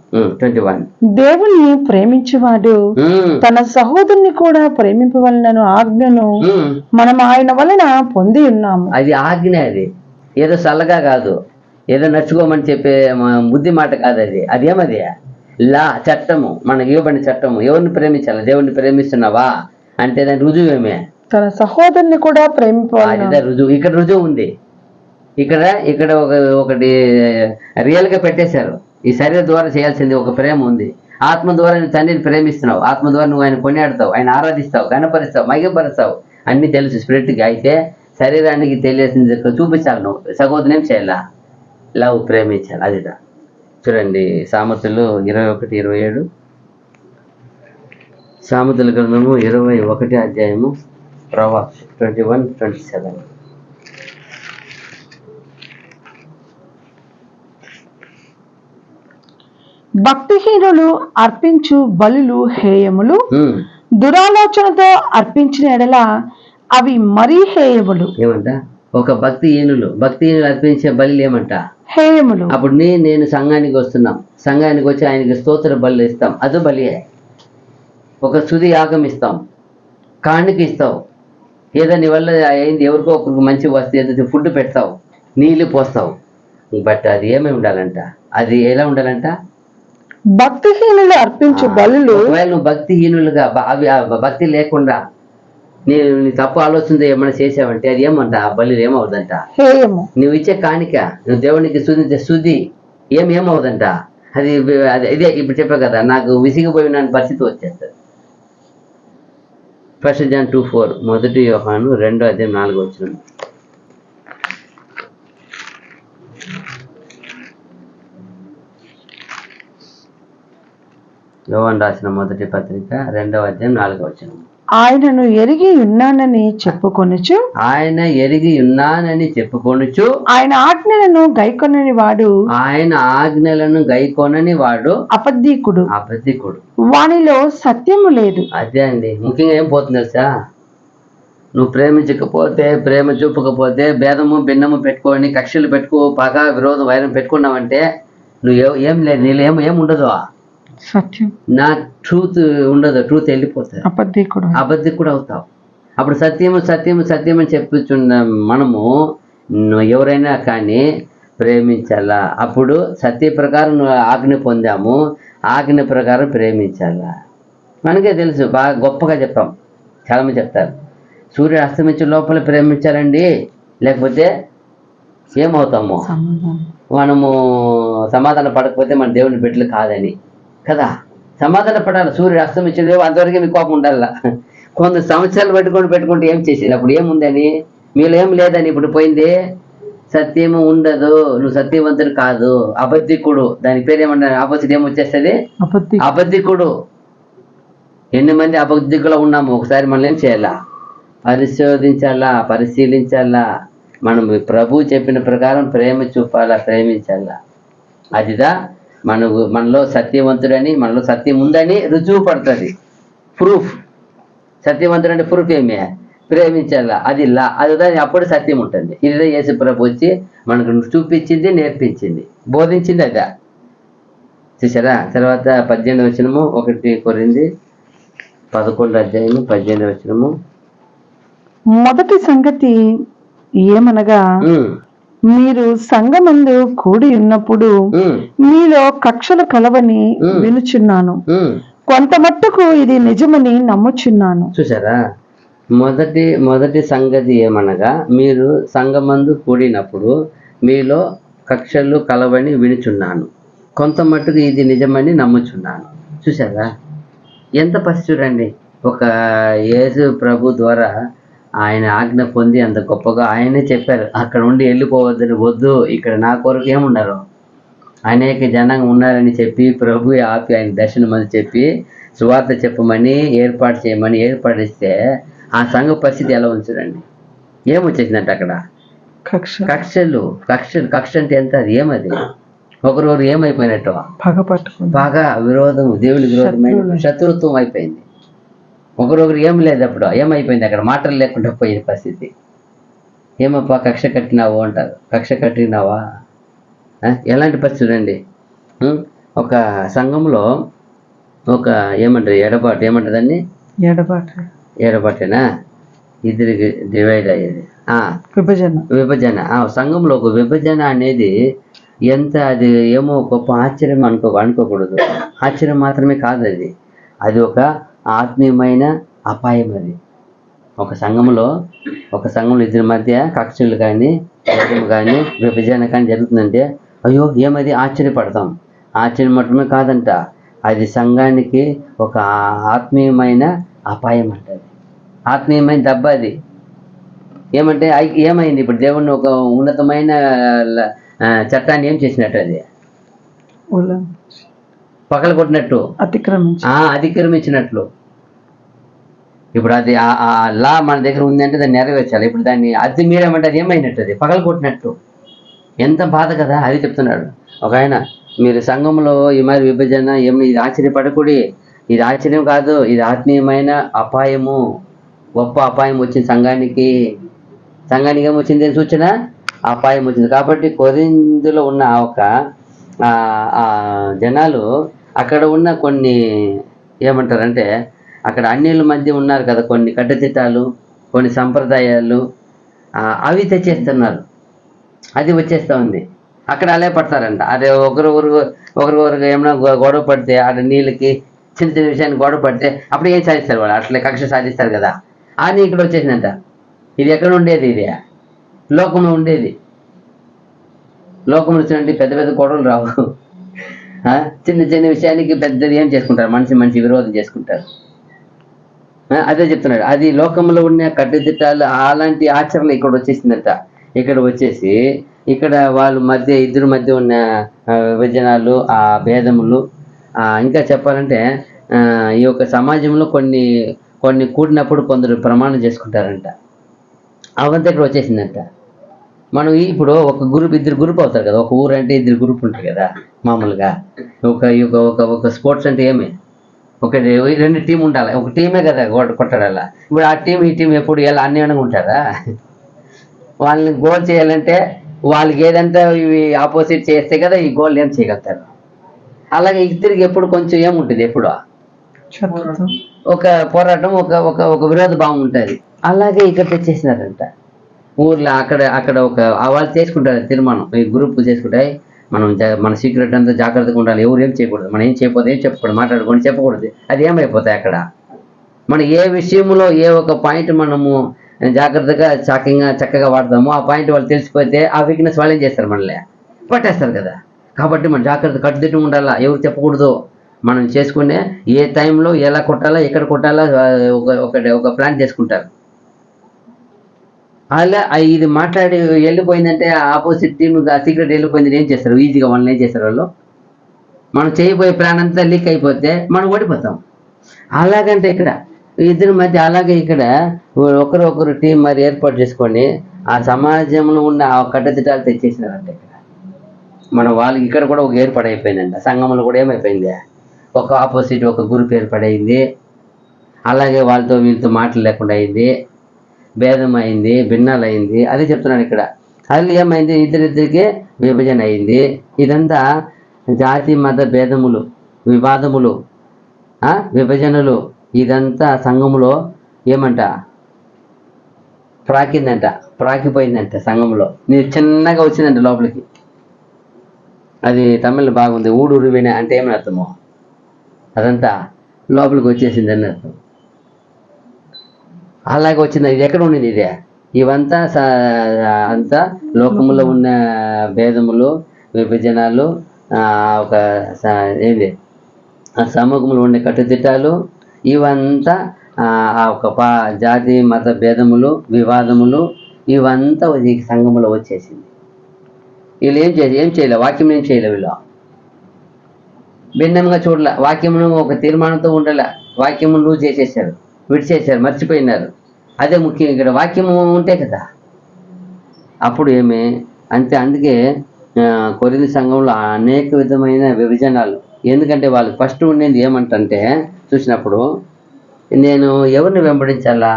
21. దేవుని ప్రేమించేవాడు తన సహోదరుని కూడా ప్రేమింపవలనను ఆజ్ఞను మనం ఆయన వలన పొంది ఉన్నాము. అది ఆజ్ఞ. అది ఏదో చల్లగా కాదు, ఏదో నచ్చుకోమని చెప్పే బుద్ధి మాట కాదు. అది ఏమది? చట్టము, మనకి ఇవ్వబడిన చట్టము. ఎవరిని ప్రేమించాలి? దేవుడిని ప్రేమిస్తున్నావా అంటే దాని రుజువు ఏమే? తన సహోదరుని కూడా ప్రేమింపాలి. రుజువు ఇక్కడ రుజువు ఉంది. ఇక్కడ ఒకటి రియల్ గా పెట్టేశారు. ఈ శరీరం ద్వారా చేయాల్సింది ఒక ప్రేమ ఉంది. ఆత్మ ద్వారా నువ్వు తండ్రిని ప్రేమిస్తున్నావు, ఆత్మ ద్వారా నువ్వు ఆయన కొనియాడతావు, ఆయన ఆరాధిస్తావు, గణపరుస్తావు, మహిమపరుస్తావు, అన్ని తెలుసు స్పిరిట్కి. అయితే శరీరానికి తెలియాల్సింది చూపించాలి. నువ్వు సహోదరుని ఏం చేయాలా? లవ్ ప్రేమించాలి. అదిదా చూడండి, సామెతలు 21:27, సామెతల గ్రంథము 21 అధ్యాయము, ప్రొవర్బ్స్ 21:27. భక్తిహీనులు అర్పించు బలులు హేయములు, దురాలోచనతో అర్పించిన ఎడల అవి మరీ హేయములు. ఏమంట? ఒక భక్తిహీనులు అర్పించే బలి ఏమంట? హేయములు. అప్పుడు నేను సంఘానికి వస్తున్నాం, సంఘానికి వచ్చి ఆయనకి స్తోత్ర బలు ఇస్తాం, అది బలియే. ఒక స్తుతి యాగం ఇస్తాం, కానుక ఇస్తావు, ఏదో నీ వల్ల అయింది, ఎవరికో ఒకరికి మంచి వస్తే ఏదో ఫుడ్ పెడతావు, నీళ్లు పోస్తావు, బట్ అది ఏమై ఉండాలంట? అది ఎలా ఉండాలంట? భక్తిహీనులు అర్పించు బలులు. ఒకవేళ నువ్వు భక్తిహీనులుగా భక్తి లేకుండా నీ తప్పు ఆలోచన ఏమైనా చేసావంటే అది ఏమంట? ఆ బలి ఏమవుదంట? హేయము. నువ్వు ఇచ్చే కానిక, నువ్వు దేవునికి శుద్ధి ఏమవుదంట? అది ఇదే ఇప్పుడు చెప్పా కదా, నాకు విసిగిపోయిన పరిస్థితి వచ్చేస్తుంది. 1 John 2:4, 1 యోహాను 2:4. యోహాను రాసిన మొదటి పత్రిక 2:4. ఆయనను ఎరిగి ఉన్నానని చెప్పుకొనుచు, ఆయన ఆజ్ఞలను గైకొనని వాడు అబద్ధికుడు. వానిలో సత్యము లేదు. అదే అండి, ముఖ్యంగా ఏం పోతుంది తెలుసా? నువ్వు ప్రేమించకపోతే, ప్రేమ చూపకపోతే, భేదము భిన్నము పెట్టుకొని, కక్షలు పెట్టుకో, పగ విరోధం వైరం పెట్టుకున్నావంటే నువ్వు ఏం లేదు, నీళ్ళు ఏం ఉండదు, సత్యం నా ట్రూత్ ఉండదు, ట్రూత్ వెళ్ళిపోతుంది, అబద్ధికుడు అవుతావు. అప్పుడు సత్యము అని చెప్పుచున్న మనము ఎవరైనా కానీ ప్రేమించాలా. అప్పుడు సత్య ప్రకారం ఆజ్ఞ పొందాము, ఆజ్ఞ ప్రకారం ప్రేమించాలా. మనకే తెలుసు, బాగా గొప్పగా చెప్పాం. చాలామంది చెప్తారు, సూర్యుడు అస్తమించే లోపల ప్రేమించాలండి, లేకపోతే ఏమవుతాము, మనము సమాధాన పడకపోతే మన దేవుని బిడ్డలు కాదని కదా. సమాధాన పడాలి. సూర్యుడు అస్తమించే అంతవరకు మీ కోపం ఉండాల. కొంత సంవత్సరాలు పెట్టుకుంటే ఏం చేసేది? అప్పుడు ఏముందని, మీలో ఏం లేదని ఇప్పుడు పోయింది. సత్యము ఉండదు, నువ్వు సత్యవంతుడు కాదు, అబద్ధికుడు. దాని పేరు ఏమన్నా? ఆపోజిట్ ఏమొచ్చేస్తుంది? అబద్ధికుడు. ఎన్ని మంది అబద్ధికులు ఉన్నాము? ఒకసారి మనం ఏం చేయాలా? పరిశీలించాలా. మనం ప్రభు చెప్పిన ప్రకారం ప్రేమ చూపాలా, ప్రేమించాలా. అదిదా మనలో సత్యవంతుడని, మనలో సత్యం ఉందని రుజువు పడుతుంది. ప్రూఫ్. సత్యవంతుడు అంటే ప్రూఫ్ ఏమి? ప్రేమించాలా. అదిదా అప్పుడు సత్యం ఉంటుంది. ఇదే యేసు ప్రభు వచ్చి మనకు చూపించింది, నేర్పించింది, బోధించింది. అదా చూసారా? తర్వాత 18వ వచనము, 1 కొరింథీ 11:18. మొదటి సంగతి ఏమనగా, మీరు సంఘమందు కూడి ఉన్నప్పుడు మీలో కక్షలు కలవని వినుచున్నాను, కొంత మట్టుకు ఇది నిజమని నమ్ముచున్నాను. చూసారా? మొదటి సంగతి ఏమనగా, మీరు సంఘమందు కూడినప్పుడు మీలో కక్షలు కలవని వినుచున్నాను, కొంత మట్టుకు ఇది నిజమని నమ్ముచున్నాను. చూసారా? ఎంత పసి చూడండి. ఒక యేసు ప్రభు ద్వారా ఆయన ఆజ్ఞ పొంది అంత గొప్పగా ఆయనే చెప్పారు, అక్కడ ఉండి వెళ్ళిపోవద్దని, వద్దు, ఇక్కడ నా కొరకు ఏమున్నారు, అనేక జనంగా ఉన్నారని చెప్పి ప్రభు ఆపి ఆయన దర్శనం అని చెప్పి సువార్త చెప్పమని ఏర్పాటు చేయమని ఏర్పాటిస్తే ఆ సంఘ పరిస్థితి ఎలా ఉంచురండి? ఏమొచ్చేసిందంటే అక్కడ కక్ష అంటే ఎంత? అది ఏమది? ఒకరొకరు ఏమైపోయినట్టు? పగ, విరోధం, దేవుని విరోధమైన శత్రుత్వం అయిపోయింది. ఒకరొకరు ఏం లేదు. అప్పుడు ఏమైపోయింది? అక్కడ మాటలు లేకుండా పోయిన పరిస్థితి. ఏమప్పా కక్ష కట్టినావు అంటారు. కక్ష కట్టినావా? ఎలాంటి పరిస్థితి చూడండి. ఒక సంఘంలో ఒక ఏమంటారు, ఎడబాటు, ఏమంటారు, ఎడబాటేనా? ఇద్దరికి డివైడ్ అయ్యేది, విభజన. సంఘంలో ఒక విభజన అనేది ఎంత, అది ఏమో గొప్ప ఆశ్చర్యం అనుకోకూడదు. ఆశ్చర్యం మాత్రమే కాదు, అది ఒక ఆత్మీయమైన అపాయం. అది ఒక సంఘంలో ఇద్దరి మధ్య కక్షలు కానీ విభజన కానీ జరుగుతుందంటే, అయ్యో ఏమది ఆశ్చర్యపడతాం. ఆశ్చర్యం మాత్రమే కాదంట, అది సంఘానికి ఒక ఆత్మీయమైన అపాయం అంటది, ఆత్మీయమైన దెబ్బ. అది ఏమంటే ఏమైంది? ఇప్పుడు దేవుణ్ణి ఒక ఉన్నతమైన చట్టాన్ని ఏం చేసినట్టు అది ఉల్లంఘన, పగల కొట్టినట్టు, అతిక్రమించి, అతిక్రమించినట్లు. ఇప్పుడు అది ఆ లా మన దగ్గర ఉందంటే దాన్ని నెరవేర్చాలి. ఇప్పుడు దాన్ని అది మీరేమంటే అది ఏమైనట్టు, అది పగల కొట్టినట్టు. ఎంత బాధ కదా. అది చెప్తున్నాడు ఒక ఆయన, మీరు సంఘంలో ఈ మరి విభజన ఏమి, ఇది ఆశ్చర్యపడకూడి, ఇది ఆశ్చర్యం కాదు, ఇది ఆత్మీయమైన అపాయము, గొప్ప అపాయం వచ్చింది సంఘానికి. సంఘానికి ఏమొచ్చింది సూచన, అపాయం వచ్చింది. కాబట్టి కొరింథీలో ఉన్న ఒక జనాలు అక్కడ ఉన్న కొన్ని ఏమంటారంటే, అక్కడ అన్యుల మధ్య ఉన్నారు కదా, కొన్ని కట్టుదిట్టాలు, కొన్ని సంప్రదాయాలు, అవి తెచ్చేస్తున్నారు. అది వచ్చేస్తూ ఉంది. అక్కడ అలే పడతారంట. అదే ఒకరికొకరు ఏమైనా గొడవ పడితే, ఆడ నీళ్ళకి చిన్న చిన్న విషయాన్ని గొడవ పడితే అప్పుడు ఏం సాధిస్తారు వాళ్ళు, అట్లే కక్ష సాధిస్తారు కదా. అది ఇక్కడ వచ్చేసిందంట. ఇది ఎక్కడ ఉండేది, ఇది లోకంలో ఉండేది. లోకంలో వచ్చినట్టు పెద్ద పెద్ద గొడవలు రావు. చిన్న చిన్న విషయానికి పెద్దది ఏం చేసుకుంటారు, మనిషి విరోధం చేసుకుంటారు. అదే చెప్తున్నాడు, అది లోకంలో ఉన్న కట్టుదిట్టాలు అలాంటి ఆచరణ ఇక్కడ వచ్చేసిందంట. ఇక్కడ వచ్చేసి ఇక్కడ వాళ్ళ మధ్య, ఇద్దరి మధ్య ఉన్న విభజనాలు, ఆ భేదములు, ఇంకా చెప్పాలంటే ఈ యొక్క సమాజంలో కొన్ని కూడినప్పుడు కొందరు ప్రమాణం చేసుకుంటారంట. అవంతా ఇక్కడ వచ్చేసిందంట. మనం ఇప్పుడు ఒక ఇద్దరు గ్రూప్ అవుతారు కదా. ఒక ఊరు అంటే ఇద్దరు గ్రూప్ ఉంటారు కదా మామూలుగా. ఒక స్పోర్ట్స్ అంటే ఏమి, రెండు టీం ఉండాలి. ఒక టీమే కదా కొట్టాడల్లా. ఇప్పుడు ఆ టీం ఈ టీం ఎప్పుడు ఎలా అన్యోన్యంగా ఉంటారా? వాళ్ళని గోల్ చేయాలంటే వాళ్ళకి ఏదంటే ఇవి ఆపోజిట్ చేస్తే కదా ఈ గోల్ ఏం చేయగలుగుతారు. అలాగే ఇద్దరికి ఎప్పుడు కొంచెం ఏముంటుంది, ఎప్పుడు ఒక పోరాటం, ఒక విరోధ భావం ఉంటుంది. అలాగే ఇక్కడ తెచ్చేసినారంట ఊర్లో. అక్కడ వాళ్ళు చేసుకుంటారు తీర్మానం, ఈ గ్రూప్ చేసుకుంటాయి. మన సీక్రెట్ అంతా జాగ్రత్తగా ఉండాలి, ఎవరు ఏం చేయకూడదు, మనం ఏం చేయకూడదు, ఏం చెప్పకూడదు, మాట్లాడుకొని చెప్పకూడదు. అది ఏమైపోతాయి అక్కడ. మనం ఏ విషయంలో ఏ ఒక పాయింట్ మనము జాగ్రత్తగా చక్కగా వాడతామో ఆ పాయింట్ వాళ్ళు తెలిసిపోతే ఆ వీక్నెస్ వాళ్ళు ఏం చేస్తారు, మనల్ని పట్టేస్తారు కదా. కాబట్టి మనం జాగ్రత్త కట్టుదిట్టు ఉండాలా, ఎవరు చెప్పకూడదు. మనం చేసుకునే ఏ టైంలో ఎలా కొట్టాలా, ఎక్కడ కొట్టాలా ఒక ప్లాన్ చేసుకుంటారు. అలా ఇది మాట్లాడి వెళ్ళిపోయిందంటే ఆపోజిట్ టీం సీక్రెట్ వెళ్ళిపోయింది, ఏం చేస్తారు, ఈజీగా వాళ్ళని ఏం చేస్తారు వాళ్ళు, మనం చేయబోయే ప్లాన్ అంతా లీక్ అయిపోతే మనం ఓడిపోతాం. అలాగంటే ఇక్కడ ఇద్దరి మధ్య, అలాగే ఇక్కడ ఒకరు టీం మరి ఏర్పాటు చేసుకొని ఆ సమాజంలో ఉన్న ఆ కట్టుదిట్టాలు తెచ్చేసినారంటే ఇక్కడ మన వాళ్ళకి ఇక్కడ కూడా ఒక ఏర్పాటైపోయిందంట. సంఘంలో కూడా ఏమైపోయింది, ఒక ఆపోజిట్ ఒక గ్రూప్ ఏర్పడైంది. అలాగే వాళ్ళతో వీళ్ళతో మాటలు లేకుండా అయింది, భేదం అయింది, భిన్నాలు అయింది. అదే చెప్తున్నాను ఇక్కడ. అది ఏమైంది, ఇద్దరిద్దరికి విభజన అయింది. ఇదంతా జాతి మత భేదములు, వివాదములు, విభజనలు, ఇదంతా సంఘములో ఏమంట ప్రాకిపోయిందంట. సంఘంలో నేను చిన్నగా వచ్చిందంట లోపలికి. అది తమిళ్ బాగుంది, ఊడురువిన అంటే ఏమని అర్థమో, అదంతా లోపలికి వచ్చేసింది అని అర్థం. అలాగే వచ్చింది. ఇది ఎక్కడ ఉండింది, ఇదే ఇవంతా అంతా లోకములో ఉన్న భేదములు, విభజనాలు, ఒక ఏంది సమూహంలో ఉండే కట్టుదిట్టాలు, ఇవంతా ఒక జాతి మత భేదములు, వివాదములు, ఇవంతా ఈ సంఘంలో వచ్చేసింది. వీళ్ళు ఏం చేయలే, వాక్యం ఏం చేయలే, వీళ్ళు భిన్నంగా చూడలే, వాక్యమును ఒక తీర్మానంతో ఉండలే, వాక్యము లూజ్ చేసేసారు, విడిచేసారు, మర్చిపోయినారు. అదే ముఖ్యం ఇక్కడ, వాక్యము ఉంటే కదా అప్పుడు ఏమి అంతే. అందుకే కొరింథీ సంఘంలో అనేక విధమైన విభజనాలు. ఎందుకంటే వాళ్ళు ఫస్ట్ ఉండేది ఏమంటే చూసినప్పుడు, నేను ఎవరిని వెంబడించాలా,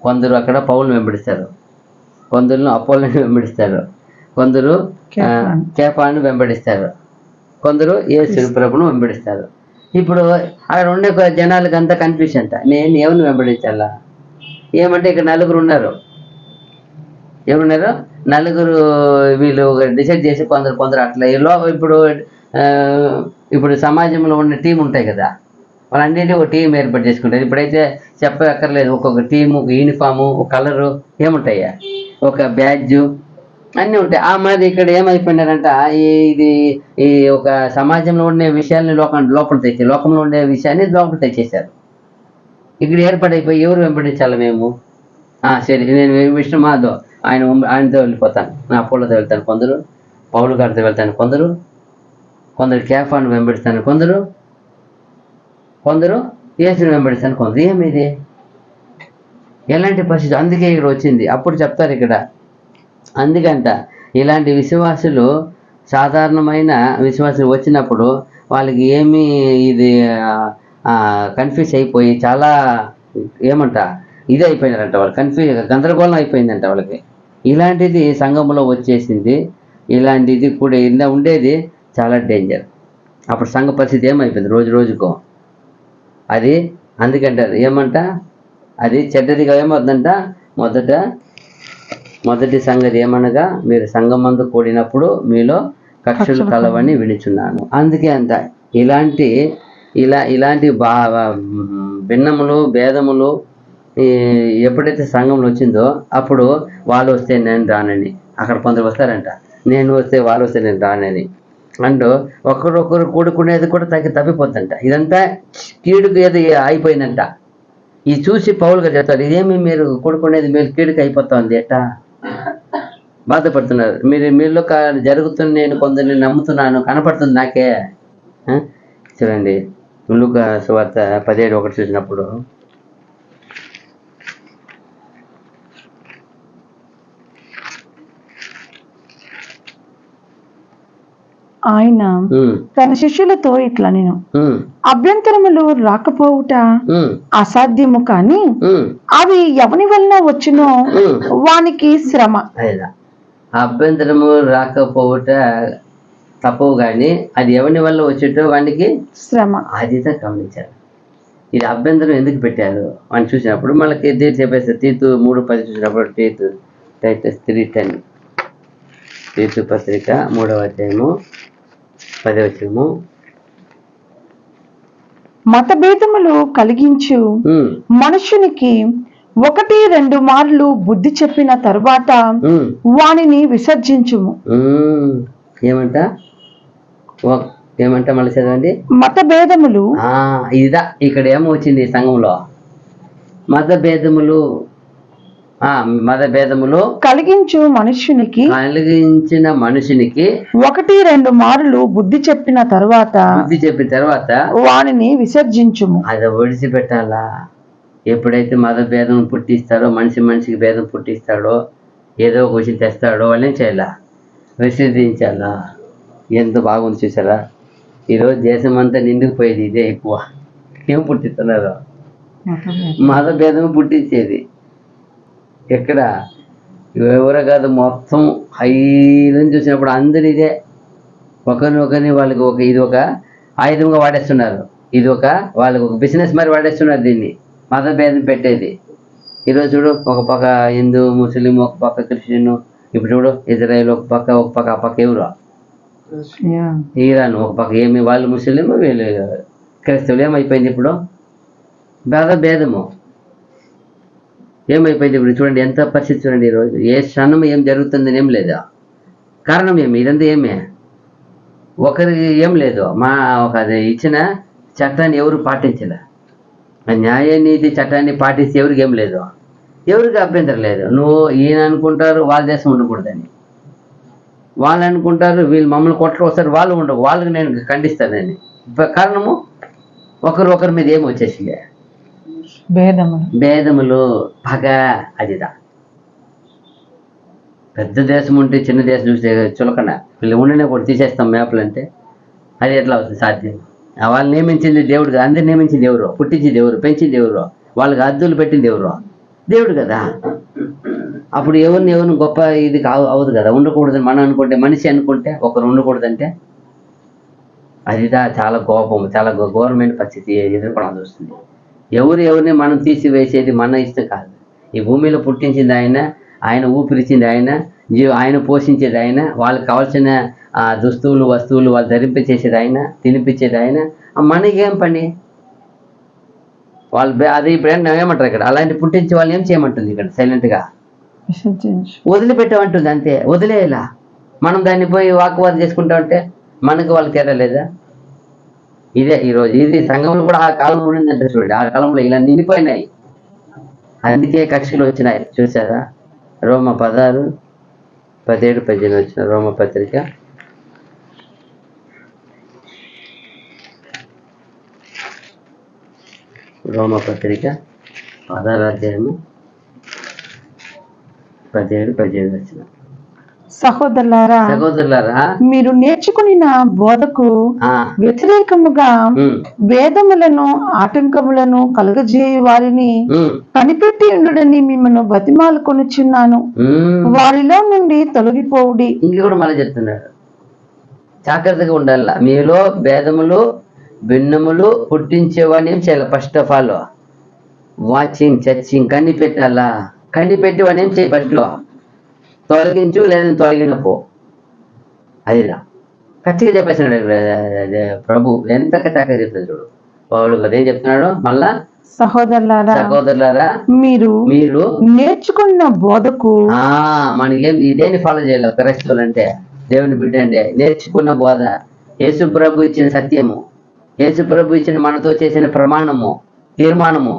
కొందరు అక్కడ పౌలుని వెంబడిస్తారు, కొందరు అపోల్లోని వెంబడిస్తారు, కొందరు కేఫాను వెంబడిస్తారు, కొందరు యేసు ప్రభువును వెంబడిస్తారు. ఇప్పుడు అక్కడ ఉండే జనాలకు అంతా కన్ఫ్యూషన్ అంట, నేను ఎవరిని వెంబడించాలా. ఏమంటే ఇక్కడ నలుగురు ఉన్నారు, ఎవరున్నారు, నలుగురు. వీళ్ళు డిసైడ్ చేసి కొందరు అట్లా ఇప్పుడు సమాజంలో ఉన్న టీం ఉంటాయి కదా, వాళ్ళన్నింటినీ ఒక టీం ఏర్పాటు చేసుకుంటారు. ఇప్పుడైతే చెప్పక్కర్లేదు, ఒక్కొక్క టీము, ఒక యూనిఫాము, ఒక కలరు, ఏముంటాయా, ఒక బ్యాడ్జు, అన్నీ ఉంటాయి. ఆ మాది ఇక్కడ ఏమైపోయినారంట, ఈ ఒక సమాజంలో ఉండే విషయాల్ని లోకంలో ఉండే విషయాన్ని లోపల తెచ్చేశారు. ఇక్కడ ఏర్పాటైపోయి ఎవరు వెంబడించాలి మేము, సరే నేను విష్ణు మాధవ్ ఆయనతో వెళ్ళిపోతాను, నా అపోలోతో వెళ్తాను, కొందరు పౌలు గారితో వెళ్తాను కొందరు, కొందరు కేఫాను వెంబడిస్తాను కొందరు, కొందరు యేసుని వెంబడిస్తాను కొందరు. ఏమిది ఎలాంటి పరిస్థితి? అందుకే ఇక్కడ వచ్చింది. అప్పుడు చెప్తారు ఇక్కడ, అందుకంట ఇలాంటి విశ్వాసులు, సాధారణమైన విశ్వాసులు వచ్చినప్పుడు వాళ్ళకి ఏమీ ఇది కన్ఫ్యూజ్ అయిపోయి చాలా ఏమంట ఇది అయిపోయినారంట, వాళ్ళు గందరగోళం అయిపోయిందంట వాళ్ళకి. ఇలాంటిది సంఘంలో వచ్చేసింది. ఇలాంటిది కూడా ఇలా ఉండేది చాలా డేంజర్. అప్పుడు సంఘ పరిస్థితి ఏమైపోయింది రోజు రోజుకో. అది అందుకంటారు ఏమంట, అది చెడ్డదిగా ఏమవుతుందంట. మొదటి సంగతి ఏమనగా, మీరు సంఘమందు కూడినప్పుడు మీలో కక్షలు కలవని వినుచున్నాను. అందుకే అంట ఇలాంటి భిన్నములు, భేదములు ఎప్పుడైతే సంఘంలో వచ్చిందో అప్పుడు వాళ్ళు వస్తే నేను రానని, అక్కడ కొందరు వస్తారంట, నేను వస్తే వాళ్ళు వస్తే నేను రానని అంటూ ఒకరొకరు కూడుకునేది కూడా తప్పిపోతుందంట. ఇదంతా కీడుకు ఏది అయిపోయిందంట. ఇది చూసి పౌలు గారు చెప్తారు, ఇదేమి మీరు కూడుకునేది మీరు కీడుకు అయిపోతుంది, ఎట్టా బాధపడుతున్నారు మీలో జరుగుతుంది, నేను కొందరిని నమ్ముతున్నాను, కనపడుతుంది నాకే. చూడండి లూకా సువార్త 17:1 చూసినప్పుడు, ఆయన తన శిష్యులతో ఇట్లా, నేను అభ్యంతరములు రాకపోవుట అసాధ్యము, కానీ అవి ఎవని వలన వచ్చునో వానికి శ్రమ. అభ్యంతరము రాకపోవుట తప్పవు, కానీ అది ఎవరి వల్ల వచ్చేటో వానికి శ్రమ. అది గమనించారు. ఇది అభ్యంతరం ఎందుకు పెట్టారు అని చూసినప్పుడు మనకి చెప్పేస్తారు. తీతు 3:10 చూసినప్పుడు, టైటస్ 3:10, తీతు పత్రిక 3వ అధ్యాయము 10వ వచనము, మతభేదములు కలిగించు మనుషునికి 1-2 మార్లు బుద్ధి చెప్పిన తరువాత వానిని విసర్జించుము. ఏమంట మళ్ళీ చదవండి. మతభేదములు, ఇదా ఇక్కడ ఏమొచ్చింది సంఘంలో, మతభేదములు కలిగించిన మనుషునికి 1-2 మార్లు బుద్ధి చెప్పిన తర్వాత వానిని విసర్జించుము. అది ఒడిసిపెట్టాలా. ఎప్పుడైతే మతభేదం పుట్టిస్తాడో, మనిషికి భేదం పుట్టిస్తాడో, ఏదో ఒక విషయం తెస్తాడో వాళ్ళేం చేయాలా, విసర్జించాలా. ఎంత బాగుంది చూసారా. ఈరోజు దేశం అంతా నిండుకుపోయేది ఇదే ఎక్కువ. ఏం పుట్టిస్తున్నారు, మతభేదం పుట్టించేది. ఎక్కడ ఎవరో కాదు, మొత్తం హైలను చూసినప్పుడు అందరు ఇదే ఒకరిని వాళ్ళకి ఇది ఒక ఆయుధంగా వాడేస్తున్నారు. ఇది వాళ్ళకి ఒక బిజినెస్ మరి వాడేస్తున్నారు దీన్ని, మతభేదం పెట్టేది. ఈరోజు చూడు, ఒక పక్క హిందూ, ముస్లిం, ఒక పక్క క్రిస్టియన్, ఇప్పుడు చూడు ఇజ్రాయెల్ ఒక పక్క ఆ పక్క ఎవరు ఇరాన్, ఒక పక్క ఏమి వాళ్ళు ముస్లిం, వీళ్ళు క్రైస్తవులు. ఏమైపోయింది ఇప్పుడు భేదము ఏమైపోయింది. ఇప్పుడు చూడండి ఎంత పరిస్థితి చూడండి. ఈరోజు ఏ క్షణం ఏం జరుగుతుందని ఏం లేదా, కారణం ఏమి, ఇదంతా ఏమే, ఒకరికి ఏం లేదు. అది ఇచ్చిన చట్టాన్ని ఎవరు పాటించలే. న్యాయ నీతి చట్టాన్ని పాటిస్తే ఎవరికి ఏం లేదు, ఎవరికి అభ్యంతరం లేదు. నువ్వు ఈయన అనుకుంటారు వాళ్ళ దేశం ఉండకూడదని, వాళ్ళు అనుకుంటారు వీళ్ళు మమ్మల్ని కొట్టలు వస్తారు, వాళ్ళు ఉండవు, వాళ్ళకి నేను ఖండిస్తానని. కారణము ఒకరి మీద ఏమి వచ్చేసింది, భేదములు, పగ. అదిదా పెద్ద దేశం ఉంటే చిన్న దేశం చూస్తే చులకన, వీళ్ళు ఉండనే కూడా తీసేస్తాం మ్యాప్లు అంటే, అది ఎట్లా అవుతుంది సాధ్యం? వాళ్ళు నియమించింది దేవుడు కదా, అందరు నియమించింది ఎవరు, పుట్టించింది ఎవరు, పెంచింది ఎవరు, వాళ్ళకి అద్దులు పెట్టింది ఎవరు, దేవుడు కదా. అప్పుడు ఎవరిని గొప్ప ఇది అవదు కదా, ఉండకూడదని మనం అనుకుంటే, మనిషి అనుకుంటే ఒకరు ఉండకూడదంటే, అదిదా చాలా కోపం, చాలా ఘోరమైన పరిస్థితి ఎదుర్కోవాల్సి వస్తుంది. ఎవరిని మనం తీసివేసేది మన ఇష్టం కాదు. ఈ భూమిలో పుట్టించింది ఆయన ఊపిరిచ్చింది ఆయన పోషించేది ఆయన, వాళ్ళకి కావాల్సిన దుస్తువులు, వస్తువులు వాళ్ళు ధరింపచేసేది ఆయన, తినిపించేది ఆయన. మనకేం పని? వాళ్ళు అది ఇప్పుడు ఏమంటారు ఇక్కడ, అలాంటి పుట్టించే వాళ్ళు ఏం చేయమంటుంది ఇక్కడ, సైలెంట్గా వదిలిపెట్టమంటుంది అంతే. వదిలేయాలా, మనం దాన్ని పోయి వాకువాదం చేసుకుంటా ఉంటే మనకు వాళ్ళకి తేడా లేదా? ఇదే ఈరోజు ఇది సంఘంలో కూడా ఆ కాలంలో ఉండిందంటే చూడండి, ఆ కాలంలో ఇలా నిండిపోయినాయి. అందుకే కక్షలు వచ్చినాయి చూసారా. రోమ 16 17-18 వచ్చిన రోమపత్రిక. రోమపత్రిక 16వ అధ్యాయము 17-18 వచ్చిన. సహోదరులారా, మీరు నేర్చుకున్న బోధకు వ్యతిరేకముగా వేదములను ఆటంకములను కలుగజేయు వారిని కనిపెట్టి ఉండుడని మిమ్మల్ని బతిమాలుకొనుచున్నాను. వారిలో నుండి తొలగిపోవుడి. ఇంక కూడా మళ్ళీ చెప్తున్నాడు, జాగ్రత్తగా ఉండాల. మీలో భేదములు భిన్నములు పుట్టించేవాడిని ఏం చేయాలి? First of all watching, చర్చింగ్, కనిపెట్టాలా. కనిపెట్టి వాడిని ఏం చేయి? ఫస్ట్లో తొలగించు, లేదని తొలగినపో. అదిలా ఖచ్చితంగా చెప్పేస్తున్నాడు ప్రభు. ఎంత కథగా చెప్తాడు చూడు పౌలు. అదేం చెప్తున్నాడు మళ్ళా? సహోదరులారా, మీరు నేర్చుకున్న బోధకు మనకేం ఇదేని ఫాలో చేయాలి క్రైస్తవులు అంటే, దేవుని బిడ్డ అంటే. నేర్చుకున్న బోధ, యేసు ప్రభు ఇచ్చిన సత్యము, యేసు ప్రభు ఇచ్చిన మనతో చేసిన ప్రమాణము, తీర్మానము,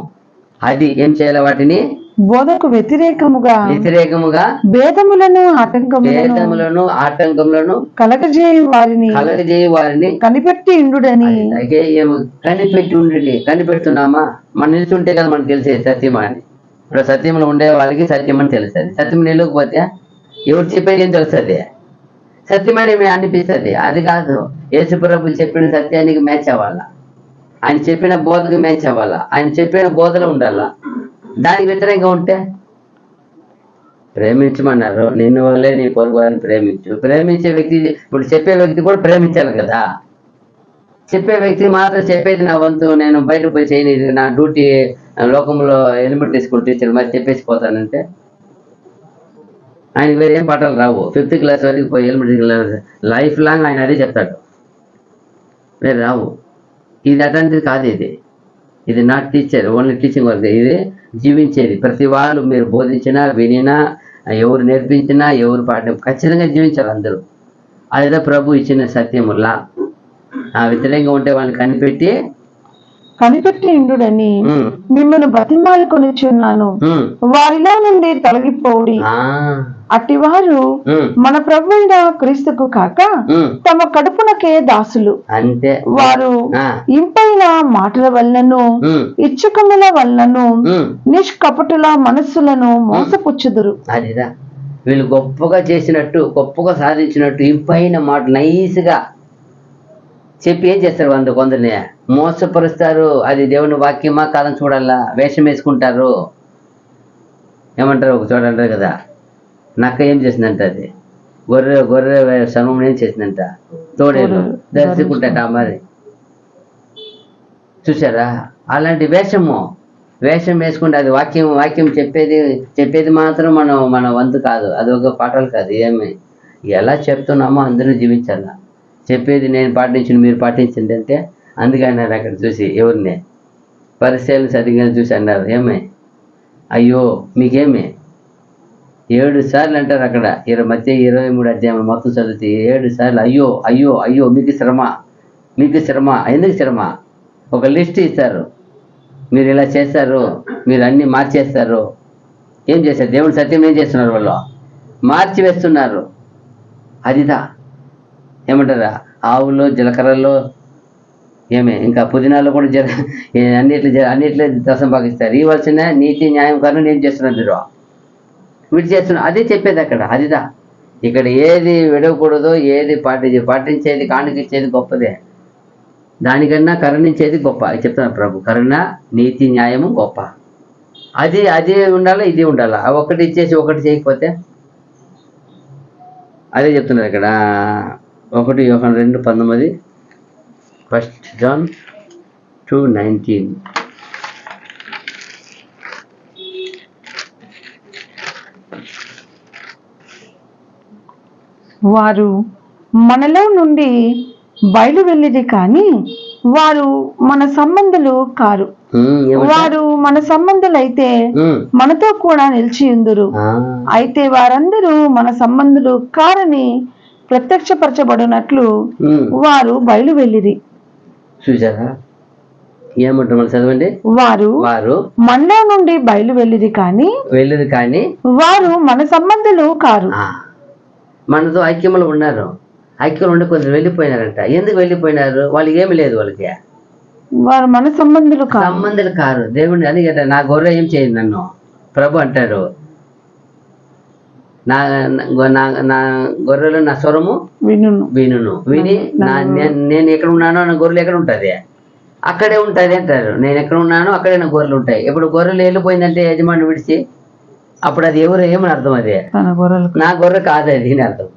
అది ఏం చేయాలి? వాటిని బోధకు వ్యతిరేకముగా భేదములను ఆటంకములను కలగజేయు వారిని కనిపెట్టి ఉండుడని. కనిపెట్టి ఉండండి. కనిపెడుతున్నామా? మనం నిలుచుంటే కదా మనకు తెలిసేది సత్యం అని. ఇప్పుడు సత్యంలో ఉండే వాళ్ళకి సత్యం అని తెలుస్తుంది. సత్యం నిలవకపోతే ఎవరు చెప్పేది ఏం తెలుస్తుంది? సత్యమని అనిపిస్తుంది. అది కాదు, యేసుప్రభు చెప్పిన సత్యానికి మ్యాచ్ అవ్వాలా, ఆయన చెప్పిన బోధకు మ్యాచ్ అవ్వాలా, ఆయన చెప్పిన బోధలో ఉండాలా. దానికి వ్యతిరేకంగా ఉంటే ప్రేమించమన్నారు. నిన్ను వల్లే నీ పొరుగు వారిని ప్రేమించు. ప్రేమించే వ్యక్తి, ఇప్పుడు చెప్పే వ్యక్తి కూడా ప్రేమించాలి కదా. చెప్పే వ్యక్తి మాత్రం చెప్పేది నా వంతు, నేను బయటకు పోయి చేయలేదు, నా డ్యూటీ లోకంలో ఎలిమెంటరీ స్కూల్ టీచర్ మరి చెప్పేసి పోతానంటే ఆయనకి వేరే ఏం పాఠాలు రావు. 5th క్లాస్ వరకు పోయి ఎలిమెంటరీ క్లాస్ లైఫ్ లాంగ్ ఆయన అదే చెప్తాడు, వేరే రావు. ఇది అటువంటిది కాదు. ఇది not teacher, only teaching work. ఇది జీవించేది. ప్రతి వాళ్ళు మీరు బోధించినా, వినినా, ఎవరు నేర్పించినా, ఎవరు పాఠం ఖచ్చితంగా జీవించాలి అందరూ. అదే ప్రభు ఇచ్చిన సత్యములా. ఆ వ్యతిరేకంగా ఉంటే వాళ్ళని కనిపెట్టి ఉండుడని మిమ్మల్ని బతిమాలుకొనుచున్నాను. వారిలో నుండి తొలగిపోవుడి. అట్టివారు మన ప్రభు అయిన క్రీస్తుకు కాక తమ కడుపునకే దాసులు. అంతే. వారు ఇంపైన మాటల వలనను ఇచ్చుకముల వలనను నిష్కపటుల మనస్సులను మోసపుచ్చుదురు. అదిదా వీళ్ళు గొప్పగా చేసినట్టు, గొప్పగా సాధించినట్టు ఇంపైన మాటలు నైస్గా చెప్పి ఏం చేస్తారు? కొందరిని మోసపరుస్తారు. అది దేవుని వాక్యమా కాదని చూడాలా. వేషం వేసుకుంటారు. ఏమంటారు? ఒక చోట అంటారు కదా, నక్క ఏం చేసిందంట, అది గొర్రె సమం ఏం చేసిందంట, తోడేలు దర్శకుంటాట. మరి చూసారా? అలాంటి వేషం వేసుకుంటే అది వాక్యం చెప్పేది మాత్రం మన వంతు కాదు. అది ఒక పాఠాలు కాదు. ఏమి ఎలా చెప్తున్నామో అందరూ జీవించాలా. చెప్పేది నేను పాటించింది మీరు పాటించండి అంటే. అందుకే అన్నారు అక్కడ చూసి, ఎవరిని? పరిచయాలు సరిగ్గా చూసి అన్నారు, ఏమే అయ్యో మీకేమే 7 సార్లు అంటారు అక్కడ. మధ్య 23 అధ్యాయం మొత్తం చదివితే 7 సార్లు అయ్యో అయ్యో అయ్యో, మీకు శ్రమ. ఎందుకు శ్రమ? ఒక లిస్ట్ ఇస్తారు, మీరు ఇలా చేస్తారు, మీరు అన్ని మార్చేస్తారు. ఏం చేస్తారు? దేవుని సత్యం ఏం చేస్తున్నారు? వాళ్ళు మార్చి వేస్తున్నారు. అదిదా ఏమంటారా? ఆవులో జీలకర్రలో ఇంకా పుదీనాలో కూడా అన్నిట్లో దశం భాగిస్తారు. ఇవ్వాల్సిన నీతి న్యాయం కారణం నేను చేస్తున్నారు, వీటి చేస్తున్నా. అదే చెప్పేది అక్కడ. అదిదా ఇక్కడ ఏది విడవకూడదో, ఏది పాటించేది, కానుకిచ్చేది గొప్పదే. దానికన్నా కరుణించేది గొప్ప. చెప్తున్నారు ప్రభు. కరుణ, నీతి, న్యాయము గొప్ప. అది ఉండాలా, ఇది ఉండాలా. ఒకటి ఇచ్చేసి ఒకటి చేయకపోతే అదే చెప్తున్నారు ఇక్కడ. 1 యోహాను 2:19, 1 John 2:19. వారు మనలో నుండి బయలు వెళ్ళిది కానీ వారు మన సంబంధులు కారు. వారు మన సంబంధులైతే మనతో కూడా నిలిచి ఉందురు. అయితే వారందరూ మన సంబంధులు కారని ప్రత్యక్షపరచబడినట్లు వారు బయలు వెళ్ళిరి. చూసారా? ఏమంటారు? చదవండి. వారు మనలో నుండి బయలు వెళ్ళిరి కానీ వారు మన సంబంధులు కారు. మనతో ఐక్యంలో ఉన్నారు. ఐక్యంలో ఉండి కొంచెం వెళ్ళిపోయినారంట. ఎందుకు వెళ్ళిపోయినారు? వాళ్ళు ఏమి లేదు వాళ్ళకి, వారు మన సంబంధులు కాదు. సంబంధాలు కారు. దేవుడిని అది కదా, నా గొర్రె ఏం చేయదు నన్ను ప్రభు అంటారు. నా నా నా గొర్రెలు నా స్వరము వినును. విని నేను ఎక్కడ ఉన్నానో నా గొర్రెలు ఎక్కడ ఉంటుంది, అక్కడే ఉంటుంది అంటారు. నేను ఎక్కడ ఉన్నానో అక్కడే నా గొర్రెలు ఉంటాయి. ఇప్పుడు గొర్రెలు వెళ్ళిపోయిందంటే యజమాని విడిచి, అప్పుడు అది ఎవరు ఏమని అర్థం? అదే నా గొర్రె కాదు అది అని అర్థం.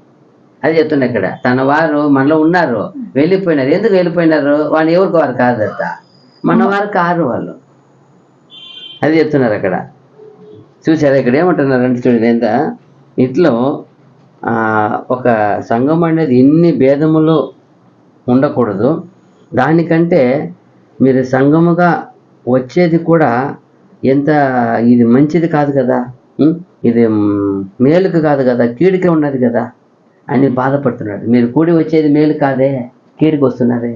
అది చెప్తున్నా ఇక్కడ. తన వారు మనలో ఉన్నారు, వెళ్ళిపోయినారు. ఎందుకు వెళ్ళిపోయినారు? వాళ్ళు ఎవరికి వారు కాదట, మన వారు కారు వాళ్ళు. అది చెప్తున్నారు అక్కడ. చూసారా ఇక్కడ ఏమంటున్నారు అంటే చూడండి, ఎంత ఇట్లో ఒక సంఘం అనేది ఎన్ని భేదములు ఉండకూడదు. దానికంటే మీరు సంఘముగా వచ్చేది కూడా ఎంత ఇది మంచిది కాదు కదా, ఇది మేలుకు కాదు కదా, కీడుకే ఉన్నది కదా అని బాధపడుతున్నాడు. మీరు కూడి వచ్చేది మేలు కాదే, కీడుకు వస్తున్నారే.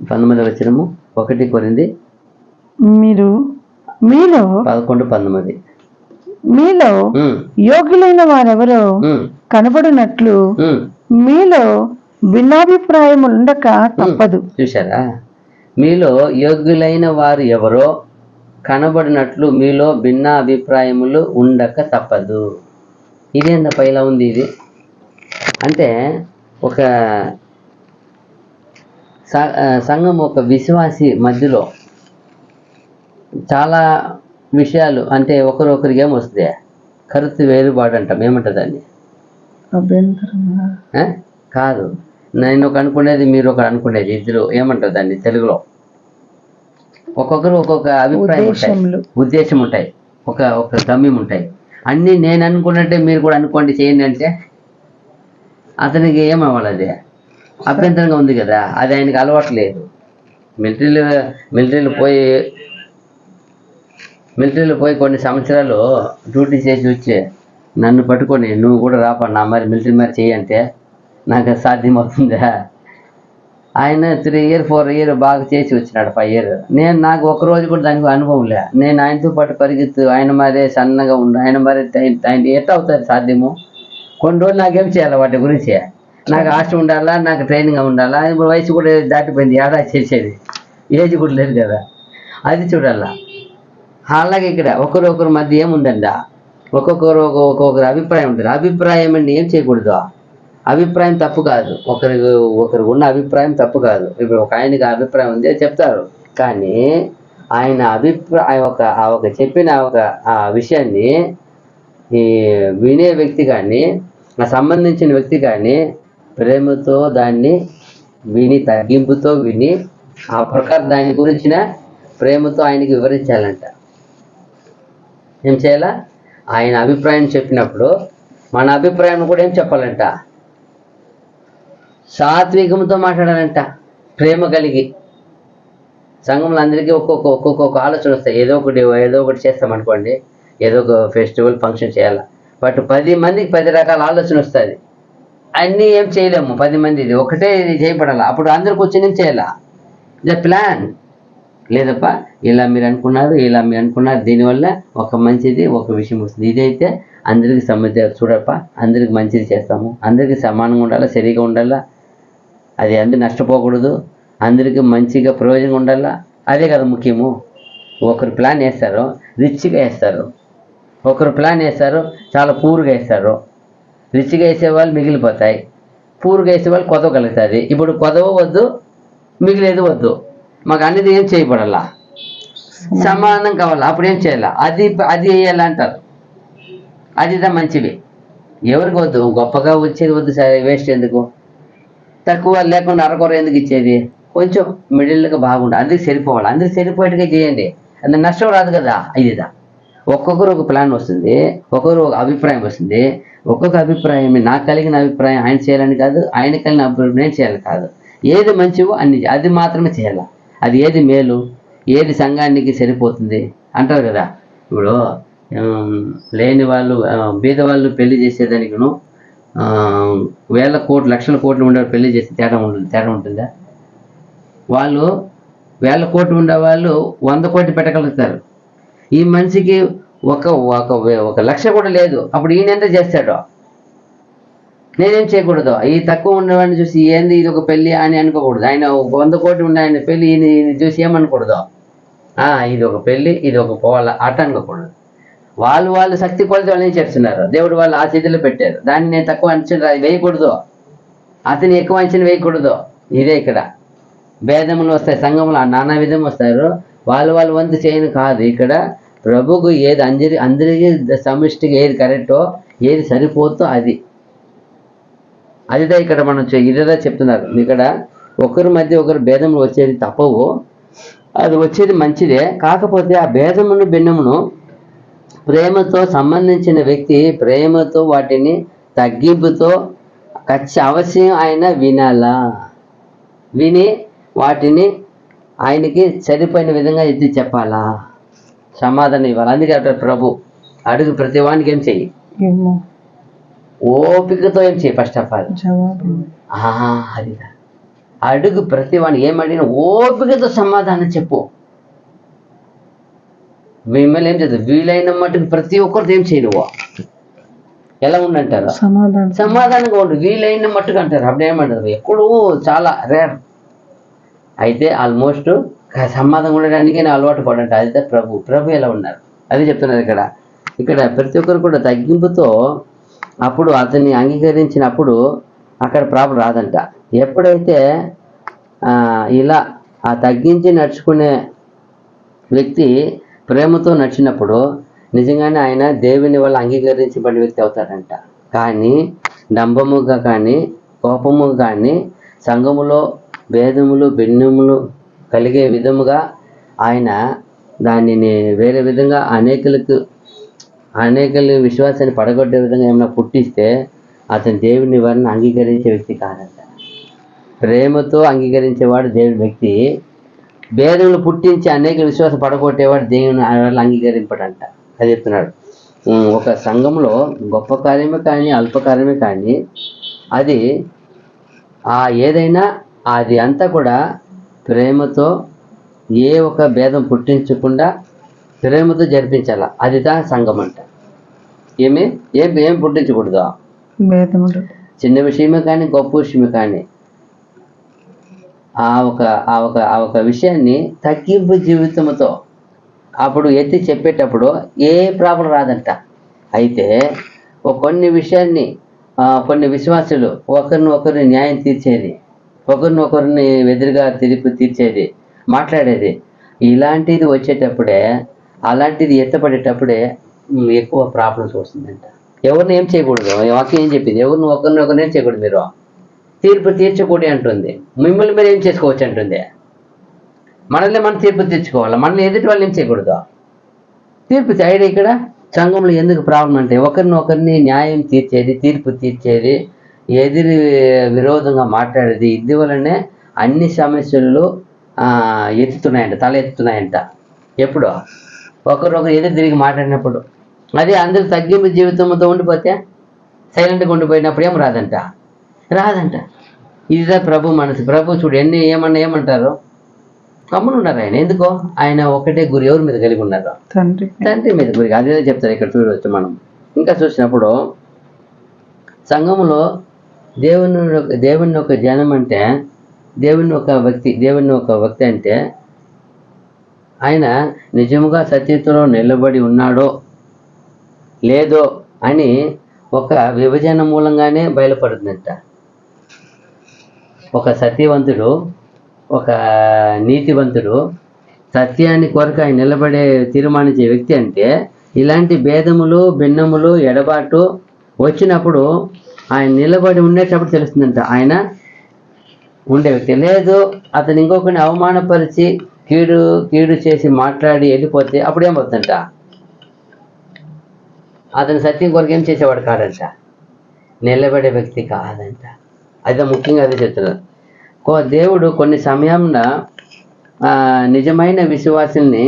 19వ వచనము 1 కొరింథీ మీలో 11:19 మీలో యోగ్యులైన వారెవరో కనబడినట్లు మీలో భిన్నాభిప్రాయములు ఉండక తప్పదు. చూసారా, మీలో యోగ్యులైన వారు ఎవరో కనబడినట్లు మీలో భిన్న అభిప్రాయములు ఉండక తప్పదు. ఇదేందప్ప ఇలా ఉంది? ఇది అంటే ఒక సంఘం, ఒక విశ్వాసి మధ్యలో చాలా విషయాలు అంటే ఒకరికి ఏమొస్తుంది, కరుத்து వేరుబాటు అంటాం. ఏమంటుంది దాన్ని? కాదు, నేను ఒక అనుకునేది మీరు ఒక అనుకునేది, ఇద్దరు ఏమంటారు దాన్ని తెలుగులో? ఒక్కొక్కరు ఒక్కొక్క అభిప్రాయం ఉంటాయి, ఉద్దేశం ఉంటాయి, ఒక గమ్యం ఉంటాయి. అన్నీ నేను అనుకున్నట్టే మీరు కూడా అనుకోండి చేయండి అంటే అతనికి ఏమవ్వాలి? అది అభ్యంతరంగా ఉంది కదా, అది ఆయనకి అలవాట్లేదు. మిలిటరీలో పోయి కొన్ని సంవత్సరాలు డ్యూటీ చేసి వచ్చి నన్ను పట్టుకొని నువ్వు కూడా రాపా నా మరి మిలిటరీ మరి చేయంటే నాకు సాధ్యం అవుతుందా? ఆయన 3 years 4 years బాగా చేసి వచ్చినాడు, 5 years. నాకు ఒకరోజు కూడా దానికి అనుభవం లే. నేను ఆయనతో పాటు పరిగెత్తు, ఆయన మరే సన్నగా ఉండు, ఆయన మరి ఆయన ఎట్లా అవుతుంది సాధ్యము? కొన్ని రోజులు నాకేం చేయాలి వాటి గురించి? నాకు ఆశ ఉండాలా, నాకు ట్రైనింగ్ ఉండాలా. ఇప్పుడు వయసు కూడా దాటిపోయింది, ఏడా చేసేది ఏజ్ కూడా లేదు కదా, అది చూడాలా. అలాగే ఇక్కడ ఒకరి మధ్య ఏముందండి, ఒక్కొక్కరు అభిప్రాయం ఉంటుంది. అభిప్రాయం అంటే ఏం చేయకూడదు, అభిప్రాయం తప్పు కాదు. ఒకరికి ఉన్న అభిప్రాయం తప్పు కాదు. ఇప్పుడు ఒక ఆయనకి అభిప్రాయం ఉంది చెప్తారు, కానీ ఆయన అభిప్రాయం ఒక చెప్పిన ఆ విషయాన్ని ఈ వినే వ్యక్తి కానీ సంబంధించిన వ్యక్తి కానీ ప్రేమతో దాన్ని విని, తగ్గింపుతో విని, ఆ ప్రకారం దాని గురించిన ప్రేమతో ఆయనకి వివరించాలంట. ఏం చేయాలా? ఆయన అభిప్రాయం చెప్పినప్పుడు మన అభిప్రాయం కూడా ఏం చెప్పాలంట? సాత్వికంతో మాట్లాడాలంట, ప్రేమ కలిగి. సంఘంలో అందరికీ ఒక్కొక్క ఆలోచన వస్తాయి. ఏదో ఒకటి చేస్తామనుకోండి, ఏదో ఒక ఫెస్టివల్ ఫంక్షన్ చేయాలి, బట్ 10 మందికి 10 రకాల ఆలోచన వస్తుంది. అన్నీ ఏం చేయలేము, 10 మంది ఇది ఒకటే ఇది చేయబడాలి. అప్పుడు అందరికి వచ్చి ఏం చేయాలా? ద ప్లాన్ లేదప్ప, ఇలా మీరు అనుకున్నారు, దీనివల్ల ఒక మంచిది ఒక విషయం వస్తుంది. ఇదైతే అందరికి చూడప్ప, అందరికి మంచిది చేస్తాము, అందరికీ సమానంగా ఉండాలా, సరిగా ఉండాలా, అది అందరు నష్టపోకూడదు, అందరికీ మంచిగా ప్రయోజనం ఉండాలా. అదే కదా ముఖ్యము. ఒకరు ప్లాన్ వేస్తారు, రిచ్గా వేస్తారు. ఒకరు ప్లాన్ వేస్తారు, చాలా పూర్గా వేస్తారు. రిచ్గా వేసేవాళ్ళు మిగిలిపోతాయి, పూర్గా వేసేవాళ్ళు కొదవ కలుగుతుంది. ఇప్పుడు కొదవ వద్దు, మిగిలేదు వద్దు, మాకు అనేది ఏం చేయబడాలా, సమానం కావాలా. అప్పుడు ఏం చేయాలా? అది వేయాలంటారు. అదిదా మంచివి. ఎవరికి వద్దు, గొప్పగా వచ్చేది వద్దు, సరే వేస్ట్ ఎందుకు, తక్కువ లేకుండా అరకొర ఎందుకు ఇచ్చేది, కొంచెం మిడిల్గా బాగుండు, అందరికి సరిపోవాలి, అందరికి సరిపోయేట్టుగా చేయండి, అది నష్టం రాదు కదా. ఇదిదా ఒక్కొక్కరు ఒక ప్లాన్ వస్తుంది, ఒక్కొక్కరు ఒక అభిప్రాయం వస్తుంది. ఒక్కొక్క అభిప్రాయం నాకు కలిగిన అభిప్రాయం ఆయన చేయాలని కాదు, ఆయన కలిగిన అభిప్రాయం నేను చేయాలి కాదు. ఏది మంచివో అది మాత్రమే చేయాలి. అది ఏది మేలు, ఏది సంఘానికి సరిపోతుంది అంటారు కదా. ఇప్పుడు లేని వాళ్ళు, బీద వాళ్ళు పెళ్లి చేసేదానికిను 1000 కోట్లు 1,00,000 కోట్లు ఉండే పెళ్లి చేస్తే తేడా ఉంటుందా? వాళ్ళు 1000 కోట్లు ఉండేవాళ్ళు 100 కోట్లు పెట్టగలుగుతారు. ఈ మనిషికి ఒక ఒక ఒక లక్ష కూడా లేదు. అప్పుడు ఈయన ఎంత చేస్తాడో, నేనేం చేయకూడదు. ఈ తక్కువ ఉన్నవాడిని చూసి ఏంది ఇది ఒక పెళ్ళి అని అనుకోకూడదు. ఆయన 100 కోట్లు ఉన్న ఆయన పెళ్ళి ఈయన చూసి ఏమనకూడదు, ఇది ఒక పెళ్ళి, ఇది ఒక పోవాల అట్ట అనుకోకూడదు. వాళ్ళు శక్తి కొలితే వాళ్ళు ఏం చేస్తున్నారు, దేవుడు వాళ్ళు ఆ స్థితిలో పెట్టారు. దాన్ని నేను తక్కువ అంచనా వేయకూడదు, అతని ఎక్కువ అంచనా వేయకూడదు. ఇదే ఇక్కడ భేదములు వస్తాయి, సంఘములు నానా విధం వస్తారు. వాళ్ళు వంతు చేయను కాదు. ఇక్కడ ప్రభుకు ఏది అందరికీ సమిష్టిగా ఏది కరెక్టో, ఏది సరిపోతుందో అదిదా ఇక్కడ మనం ఇదేదా చెప్తున్నారు. ఇక్కడ ఒకరి మధ్య ఒకరు భేదములు వచ్చేది తప్పవు, అది వచ్చేది మంచిదే. కాకపోతే ఆ భేదమును భిన్నమును ప్రేమతో సంబంధించిన వ్యక్తి ప్రేమతో వాటిని తగ్గింపుతో అవశ్యం ఆయన వినాలా, విని వాటిని ఆయనకి సరిపోయిన విధంగా ఎత్తి చెప్పాలా, సమాధానం ఇవ్వాలి. అందుకే అంటారు ప్రభు, అడుగు ప్రతి వానికి ఏం చెయ్యి, ఓపికతో ఏం చెయ్యి. ఫస్ట్ ఆఫ్ ఆల్ అది అడుగు ప్రతి వాడిని ఏమడిగినా ఓపికతో సమాధానం చెప్పు. మిమ్మల్ని ఏం చేద్దాం, వీలైన మట్టుకు ప్రతి ఒక్కరితో ఏం చేయి, నువ్వు ఎలా ఉండంటారు, సమాధానంగా ఉండు, వీలైన మట్టుకు అంటారు. అప్పుడు ఏమంటారు, ఎక్కడో చాలా రేర్. అయితే ఆల్మోస్ట్ సమాధానం ఉండడానికి నేను అలవాటు పడంట. అయితే ప్రభు ఎలా ఉన్నారు అది చెప్తున్నారు ఇక్కడ ప్రతి ఒక్కరు కూడా తగ్గింపుతో అప్పుడు అతన్ని అంగీకరించినప్పుడు అక్కడ ప్రాబ్లం రాదంట. ఎప్పుడైతే ఇలా ఆ తగ్గించి నడుచుకునే వ్యక్తి ప్రేమతో నడిచినప్పుడు నిజంగానే ఆయన దేవుని వల్ల అంగీకరించబడిన వ్యక్తి అవుతాడంట. కానీ డంబముగా కానీ కోపముగా కానీ సంఘములో భేదములు భిన్నములు కలిగే విధముగా ఆయన దానిని వేరే విధంగా అనేకలు విశ్వాసాన్ని పడగొట్టే విధంగా ఏమైనా పుట్టిస్తే అతను దేవుని వారిని అంగీకరించే వ్యక్తి కాదంట. ప్రేమతో అంగీకరించేవాడు దేవుని వ్యక్తి, భేదములు పుట్టించి అనేక విశ్వాసం పడగొట్టేవాడు దేవుని వాళ్ళు అంగీకరింపడంట. అది చెప్తున్నాడు. ఒక సంఘంలో గొప్ప కార్యమే కానీ అల్ప కార్యమే కానీ అది ఏదైనా అది అంతా కూడా ప్రేమతో ఏ ఒక భేదం పుట్టించకుండా ప్రేమతో జరిపించాల. అది దా సంఘం అంట. ఏం పుట్టించకూడదు, చిన్న విషయమే కానీ గొప్ప విషయమే కానీ ఆ ఒక విషయాన్ని తగ్గింపు జీవితంతో అప్పుడు ఎత్తి చెప్పేటప్పుడు ఏ ప్రాబ్లం రాదంట. అయితే కొన్ని విషయాన్ని కొన్ని విశ్వాసులు ఒకరిని న్యాయం తీర్చేది, ఒకరిని ఎదురుగా తీర్చేది, మాట్లాడేది, ఇలాంటిది వచ్చేటప్పుడే అలాంటిది ఎత్తపడేటప్పుడే ఎక్కువ ప్రాబ్లమ్స్ వస్తుందంట. ఎవరిని ఏం చేయకూడదు, వాక్యం ఏం చెప్పింది, ఒకరిని ఏం చేయకూడదు, మీరు తీర్పు తీర్చకూడదు అంటుంది. మిమ్మల్ని మీరు ఏం చేసుకోవచ్చు అంటుంది. మనల్ని మనం తీర్పు తీర్చుకోవాలి, మనల్ని ఎదుటి వాళ్ళు ఏం చేయకూడదు, తీర్పు చేయడం. ఇక్కడ సంఘంలో ఎందుకు ప్రాబ్లం అంటే ఒకరిని న్యాయం తీర్చేది, తీర్పు తీర్చేది, ఎదురు విరోధంగా మాట్లాడేది, ఇందువలనే అన్ని సమస్యలు ఎత్తుతున్నాయంట, తల ఎత్తుతున్నాయంట. ఎప్పుడు ఒకరు ఎదురు తిరిగి మాట్లాడినప్పుడు. అదే అందరూ తగ్గింపు జీవితంతో ఉండిపోతే, సైలెంట్గా ఉండిపోయినప్పుడు రాదంట. ఇదిదా ప్రభు మనసు. ప్రభు చూడు ఏమంటారు, కమ్మును ఉన్నారు ఆయన. ఎందుకో ఆయన ఒకటే గురి ఎవరి మీద కలిగి ఉన్నారు, తండ్రి మీద గురి. అదే చెప్తారు ఇక్కడ చూడవచ్చు. మనం ఇంకా చూసినప్పుడు సంఘములో దేవుని ఒక జనం అంటే దేవుని ఒక వ్యక్తి అంటే ఆయన నిజముగా సత్యతలో నిలబడి ఉన్నాడో లేదో అని ఒక విభజన మూలంగానే బయలుపడుతుందంట. ఒక సత్యవంతుడు, ఒక నీతివంతుడు, సత్యాన్ని కొరకు ఆయన నిలబడే తీర్మానించే వ్యక్తి అంటే ఇలాంటి భేదములు భిన్నములు ఎడబాటు వచ్చినప్పుడు ఆయన నిలబడి ఉండేటప్పుడు తెలుస్తుందంట ఆయన ఉండే వ్యక్తి. లేదు అతను ఇంకొకరిని అవమానపరిచి కీడు చేసి మాట్లాడి వెళ్ళిపోతే అప్పుడు ఏమవుతుందంట, అతని సత్యం కొరకు ఏం చేసేవాడు కాదంట, నిలబడే వ్యక్తి కాదంట. అదే ముఖ్యంగా అదే చెప్తున్నారు. దేవుడు కొన్ని సమయంలో నిజమైన విశ్వాసుల్ని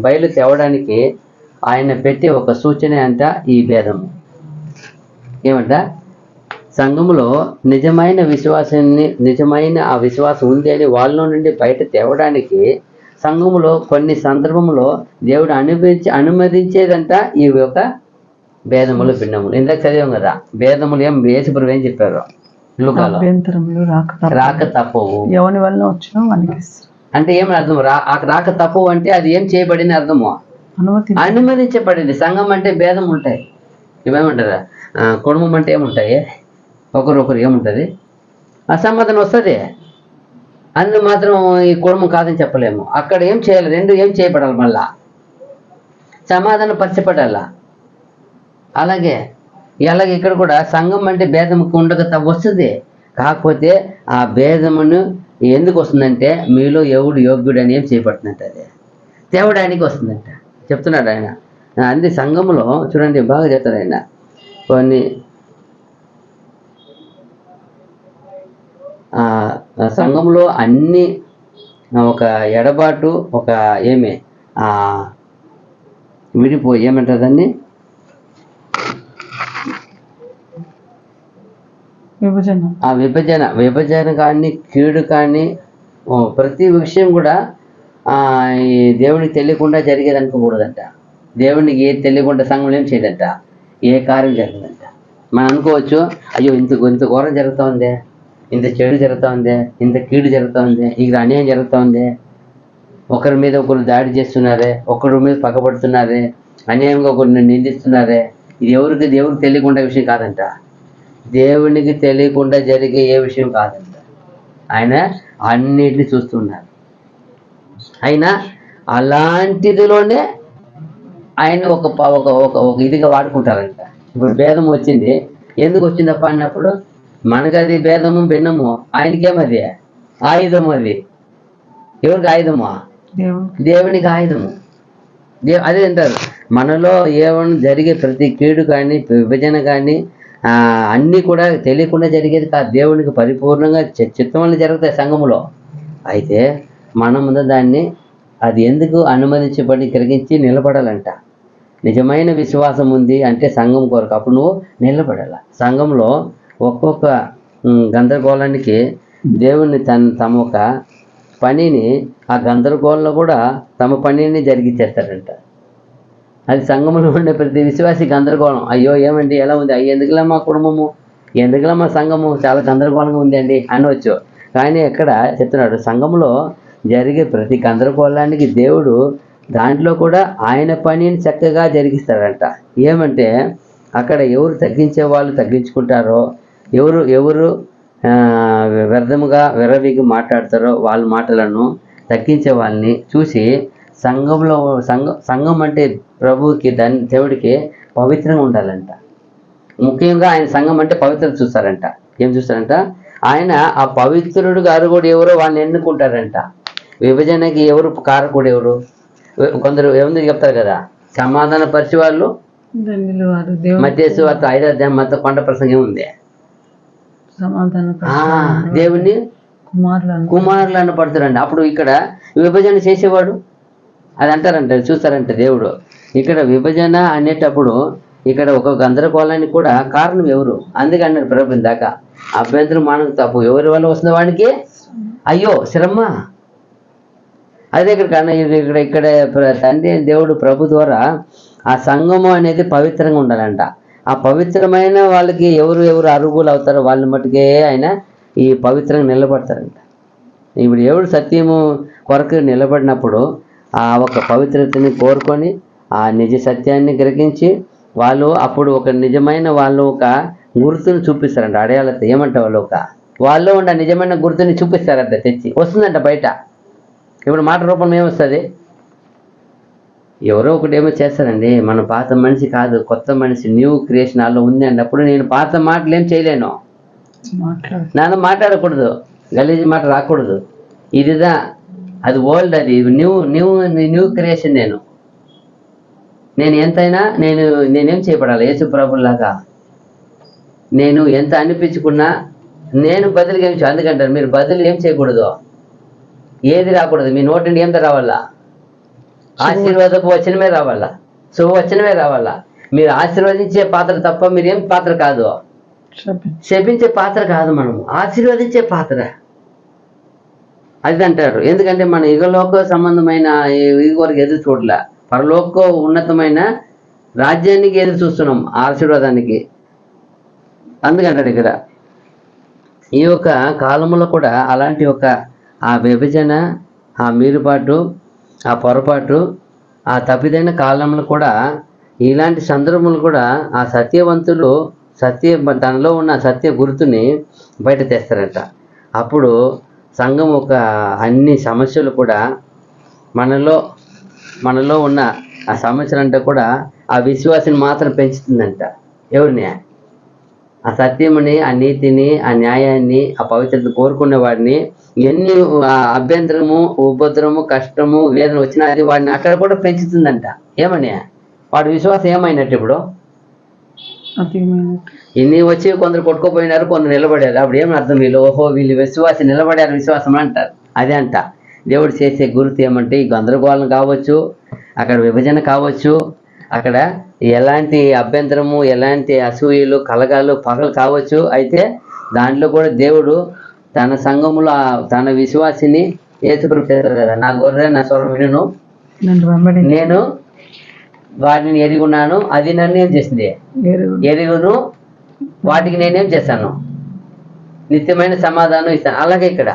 బయలు తేవడానికి ఆయన పెట్టి ఒక సూచన అంట ఈ భేదము. ఏమంట, సంఘములో నిజమైన విశ్వాసాన్ని, నిజమైన ఆ విశ్వాసం ఉంది అని వాళ్ళ నుండి బయట తేవడానికి సంఘములో కొన్ని సందర్భంలో దేవుడు అనుమతించేదంట ఈ యొక్క భేదములు భిన్నములు. ఇందాక చదివాం కదా, భేదములు యేసుప్రభువు ఏం చెప్పారు లూకాలో, అభ్యంతరములు రాక తప్పవు. ఎవరి వల్ల వచ్చినా వానికి అంటే ఏమని అర్థం? రాక తప్పవు అంటే అది ఏం చేయబడింది అర్థము, అనుమతించబడింది. సంఘం అంటే భేదం ఉంటాయి, ఇవేమంటారా, కుటుంబం అంటే ఏముంటాయి, ఒకరొకరు ఏముంటుంది, అసమాధానం వస్తుంది. అందులో మాత్రం ఈ కుటుంబం కాదని చెప్పలేము. అక్కడ ఏం చేయాలి, రెండు ఏం చేయబడాలి, మళ్ళా సమాధానం పరచబడాలా. అలాగే ఇక్కడ కూడా సంఘం అంటే భేదముకు ఉండక వస్తుంది. కాకపోతే ఆ భేదమును ఎందుకు వస్తుందంటే మీలో ఎవడు యోగ్యుడు అని ఏం చేయబడుతుందంట, అది తేవడానికి వస్తుందంట చెప్తున్నాడు ఆయన. అంది సంఘంలో చూడండి, బాగా చెప్తాడు ఆయన. కొన్ని సంఘంలో అన్ని ఒక ఎడబాటు, ఒక ఏమి విడిపోయి ఏమంటారు దాన్ని, విభజన కానీ కీడు కానీ ప్రతి విషయం కూడా ఈ దేవునికి తెలియకుండా జరిగేది అనుకోకూడదంట. దేవునికి ఏది తెలియకుండా సంఘం ఏం చేయదంట, ఏ కార్యం జరగదంట. మనం అనుకోవచ్చు, అయ్యో ఇంత ఘోరం జరుగుతూ ఉందే, ఇంత చెడు జరుగుతూ ఉందే, ఇంత కీడు జరుగుతూ ఉందే, ఇక్కడ అన్యాయం జరుగుతూ ఉందే, ఒకరి మీద ఒకరు దాడి చేస్తున్నారే, ఒకరి మీద పగబడుతున్నారే, అన్యాయంగా ఒకరిని నిందిస్తున్నారే. ఇది ఎవరికి తెలియకుండా విషయం కాదంట, దేవునికి తెలియకుండా జరిగే ఏ విషయం కాదంట. ఆయన అన్నిటిని చూస్తున్నారు. ఆయన అలాంటిదిలోనే ఆయన ఒక ఇదిగా వాడుకుంటారంట. ఇప్పుడు భేదం వచ్చింది, ఎందుకు వచ్చిందప్ప అన్నప్పుడు మనకు అది భేదము భిన్నము, ఆయనకేమది ఆయుధము. అది ఎవరికి ఆయుధము? దేవునికి ఆయుధము. అదే అంటారు, మనలో ఏమైనా జరిగే ప్రతి కీడు కానీ విభజన కానీ అన్నీ కూడా తెలియకుండా జరిగేది కాదు, దేవునికి పరిపూర్ణంగా చిత్తం వల్ల జరుగుతాయి సంఘములో. అయితే మనం దాన్ని అది ఎందుకు అనుమతించబడి గ్రహించి నిలబడాలంట. నిజమైన విశ్వాసం ఉంది అంటే సంఘం కొరకు, అప్పుడు నువ్వు నిలబడాల. సంఘంలో ఒక్కొక్క గందరగోళానికి దేవుని తమ ఒక పనిని ఆ గందరగోళంలో కూడా తమ పనిని జరిగిచ్చేస్తాడంట. అది సంఘంలో ఉండే ప్రతి విశ్వాసి గందరగోళం, అయ్యో ఏమండి ఎలా ఉంది, అయ్యో ఎందుకులా మా కుటుంబము, ఎందుకులా మా సంఘము చాలా గందరగోళంగా ఉంది అండి అనవచ్చు. కానీ ఎక్కడ చెప్తున్నాడు, సంఘంలో జరిగే ప్రతి గందరగోళానికి దేవుడు దాంట్లో కూడా ఆయన పనిని చక్కగా జరిగిస్తాడంట. ఏమంటే అక్కడ ఎవరు తగ్గించే వాళ్ళు తగ్గించుకుంటారో, ఎవరు వ్యర్థముగా విర్రవీగి మాట్లాడతారో వాళ్ళ మాటలను తగ్గించే వాళ్ళని చూసి సంఘం అంటే ప్రభువుకి దేవుడికి పవిత్రంగా ఉండాలంట. ముఖ్యంగా ఆయన సంఘం అంటే పవిత్రత చూస్తారంట. ఏం చూస్తారంట, ఆయన ఆ పవిత్రుడు గారు కూడా ఎవరో వాళ్ళని ఎన్నుకుంటారంట. విభజనకి ఎవరు కారకుడు, ఎవరు కొందరు ఏముంది చెప్తారు కదా, సమాధాన పరిచి వాళ్ళు మధ్యసు అత 5వ అధ్యాయం మత కొండ ప్రసంగం ఉంది, దేవుని కుమారులను పడుతారండి. అప్పుడు ఇక్కడ విభజన చేసేవాడు అది అంటారంట, చూస్తారంట దేవుడు. ఇక్కడ విభజన అనేటప్పుడు ఇక్కడ ఒక గందరగోళానికి కూడా కారణం ఎవరు, అందుకే అన్నాడు ప్రభు దాకా, అభ్యంతరం మానకు తప్పు ఎవరి వల్ల వస్తుంది వాడికి అయ్యో శ్రమ. అదే ఇక్కడ తండ్రి దేవుడు ప్రభు ద్వారా ఆ సంఘము అనేది పవిత్రంగా ఉండాలంట. ఆ పవిత్రమైన వాళ్ళకి ఎవరు అరుగులు అవుతారో వాళ్ళని మట్టుకే ఆయన ఈ పవిత్రంగా నిలబడతారంట. ఇప్పుడు ఎవడు సత్యము కొరకు నిలబడినప్పుడు ఆ ఒక పవిత్రతని కోరుకొని ఆ నిజ సత్యాన్ని గ్రహించి వాళ్ళు అప్పుడు ఒక నిజమైన వాళ్ళు ఒక గుర్తుని చూపిస్తారంట, అడయాలతో ఏమంటే వాళ్ళు ఉండే నిజమైన గుర్తుని చూపిస్తారంట, తెచ్చి వస్తుందంట బయట. ఇప్పుడు మాట రూపంలో ఏమొస్తుంది, ఎవరో ఒకటి ఏమో చేస్తారండి, మన పాత మనిషి కాదు కొత్త మనిషి న్యూ క్రియేషన్ అలా ఉంది అన్నప్పుడు నేను పాత మాటలు ఏం చేయలేను, నాన్న మాట్లాడకూడదు, గలీజీ మాట రాకూడదు, ఇదిదా అది ఓల్డ్, అది న్యూ క్రియేషన్. నేను ఎంతైనా నేనేం చేయబడాలి, యేసు ప్రభులాగా నేను ఎంత అనిపించుకున్నా నేను బదులుగా ఏం అందుకంటారు, మీరు బదులు ఏం చేయకూడదు, ఏది రాకూడదు, మీ నోటి నుండి ఎంత రావాలా, ఆశీర్వాదపు వచనమే రావాలా, శుభవచనమే రావాలా. మీరు ఆశీర్వదించే పాత్ర తప్ప మీరేం పాత్ర కాదు, శపించే పాత్ర కాదు, మనము ఆశీర్వదించే పాత్ర. అది అంటారు. ఎందుకంటే మన ఇహలోక సంబంధమైన ఇది వరకు ఎదురు చూడలే, పరలోక ఉన్నతమైన రాజ్యానికి ఎదురు చూస్తున్నాం, ఆశీర్వాదానికి. అందుకంటాడు ఇక్కడ ఈ యొక్క కాలంలో కూడా అలాంటి ఒక ఆ విభజన, ఆ మీరుపాటు, ఆ పొరపాటు, ఆ తప్పిదైన కాలంలో కూడా ఇలాంటి సందర్భములు కూడా ఆ సత్యవంతులు తనలో ఉన్న సత్య గుర్తుని బయట తెస్తారట. అప్పుడు సంఘం ఒక అన్ని సమస్యలు కూడా మనలో ఉన్న ఆ సమస్యలంటే కూడా ఆ విశ్వాసాన్ని మాత్రం పెంచుతుందంట. ఎవరిని? ఆ సత్యముని, ఆ నీతిని, ఆ న్యాయాన్ని, ఆ పవిత్రత కోరుకునే వాడిని ఎన్ని అభ్యంతరము, ఉపద్రవము, కష్టము, వేదన వచ్చినా అది వాడిని అక్కడ కూడా పెంచుతుందంట. ఏమని? వాడి విశ్వాసం ఏమైనట్టు? ఇప్పుడు ఇన్ని వచ్చి కొందరు కొట్టుకోపోయినారు, కొందరు నిలబడారు. అప్పుడు ఏమని అర్థం? వీళ్ళు ఓహో వీళ్ళు విశ్వాసం నిలబడారు, విశ్వాసం అంటారు. అదే అంట దేవుడు చేసే గుర్తు ఏమంటే ఈ గందరగోళం కావచ్చు, అక్కడ విభజన కావచ్చు, అక్కడ ఎలాంటి అభ్యంతరము, ఎలాంటి అసూయలు, కలగాలు, పగలు కావచ్చు. అయితే దాంట్లో కూడా దేవుడు తన సంఘములో తన విశ్వాసిని ఏసుప్రభు చేస్తారు కదా, నా గొర్రె నా స్వరం వినును, నేను వాటిని ఎరుగున్నాను, అది నన్ను ఏం చేసింది? ఎరుగును, వాటికి నేనేం చేస్తాను? నిత్యమైన సమాధానం ఇస్తాను. అలాగే ఇక్కడ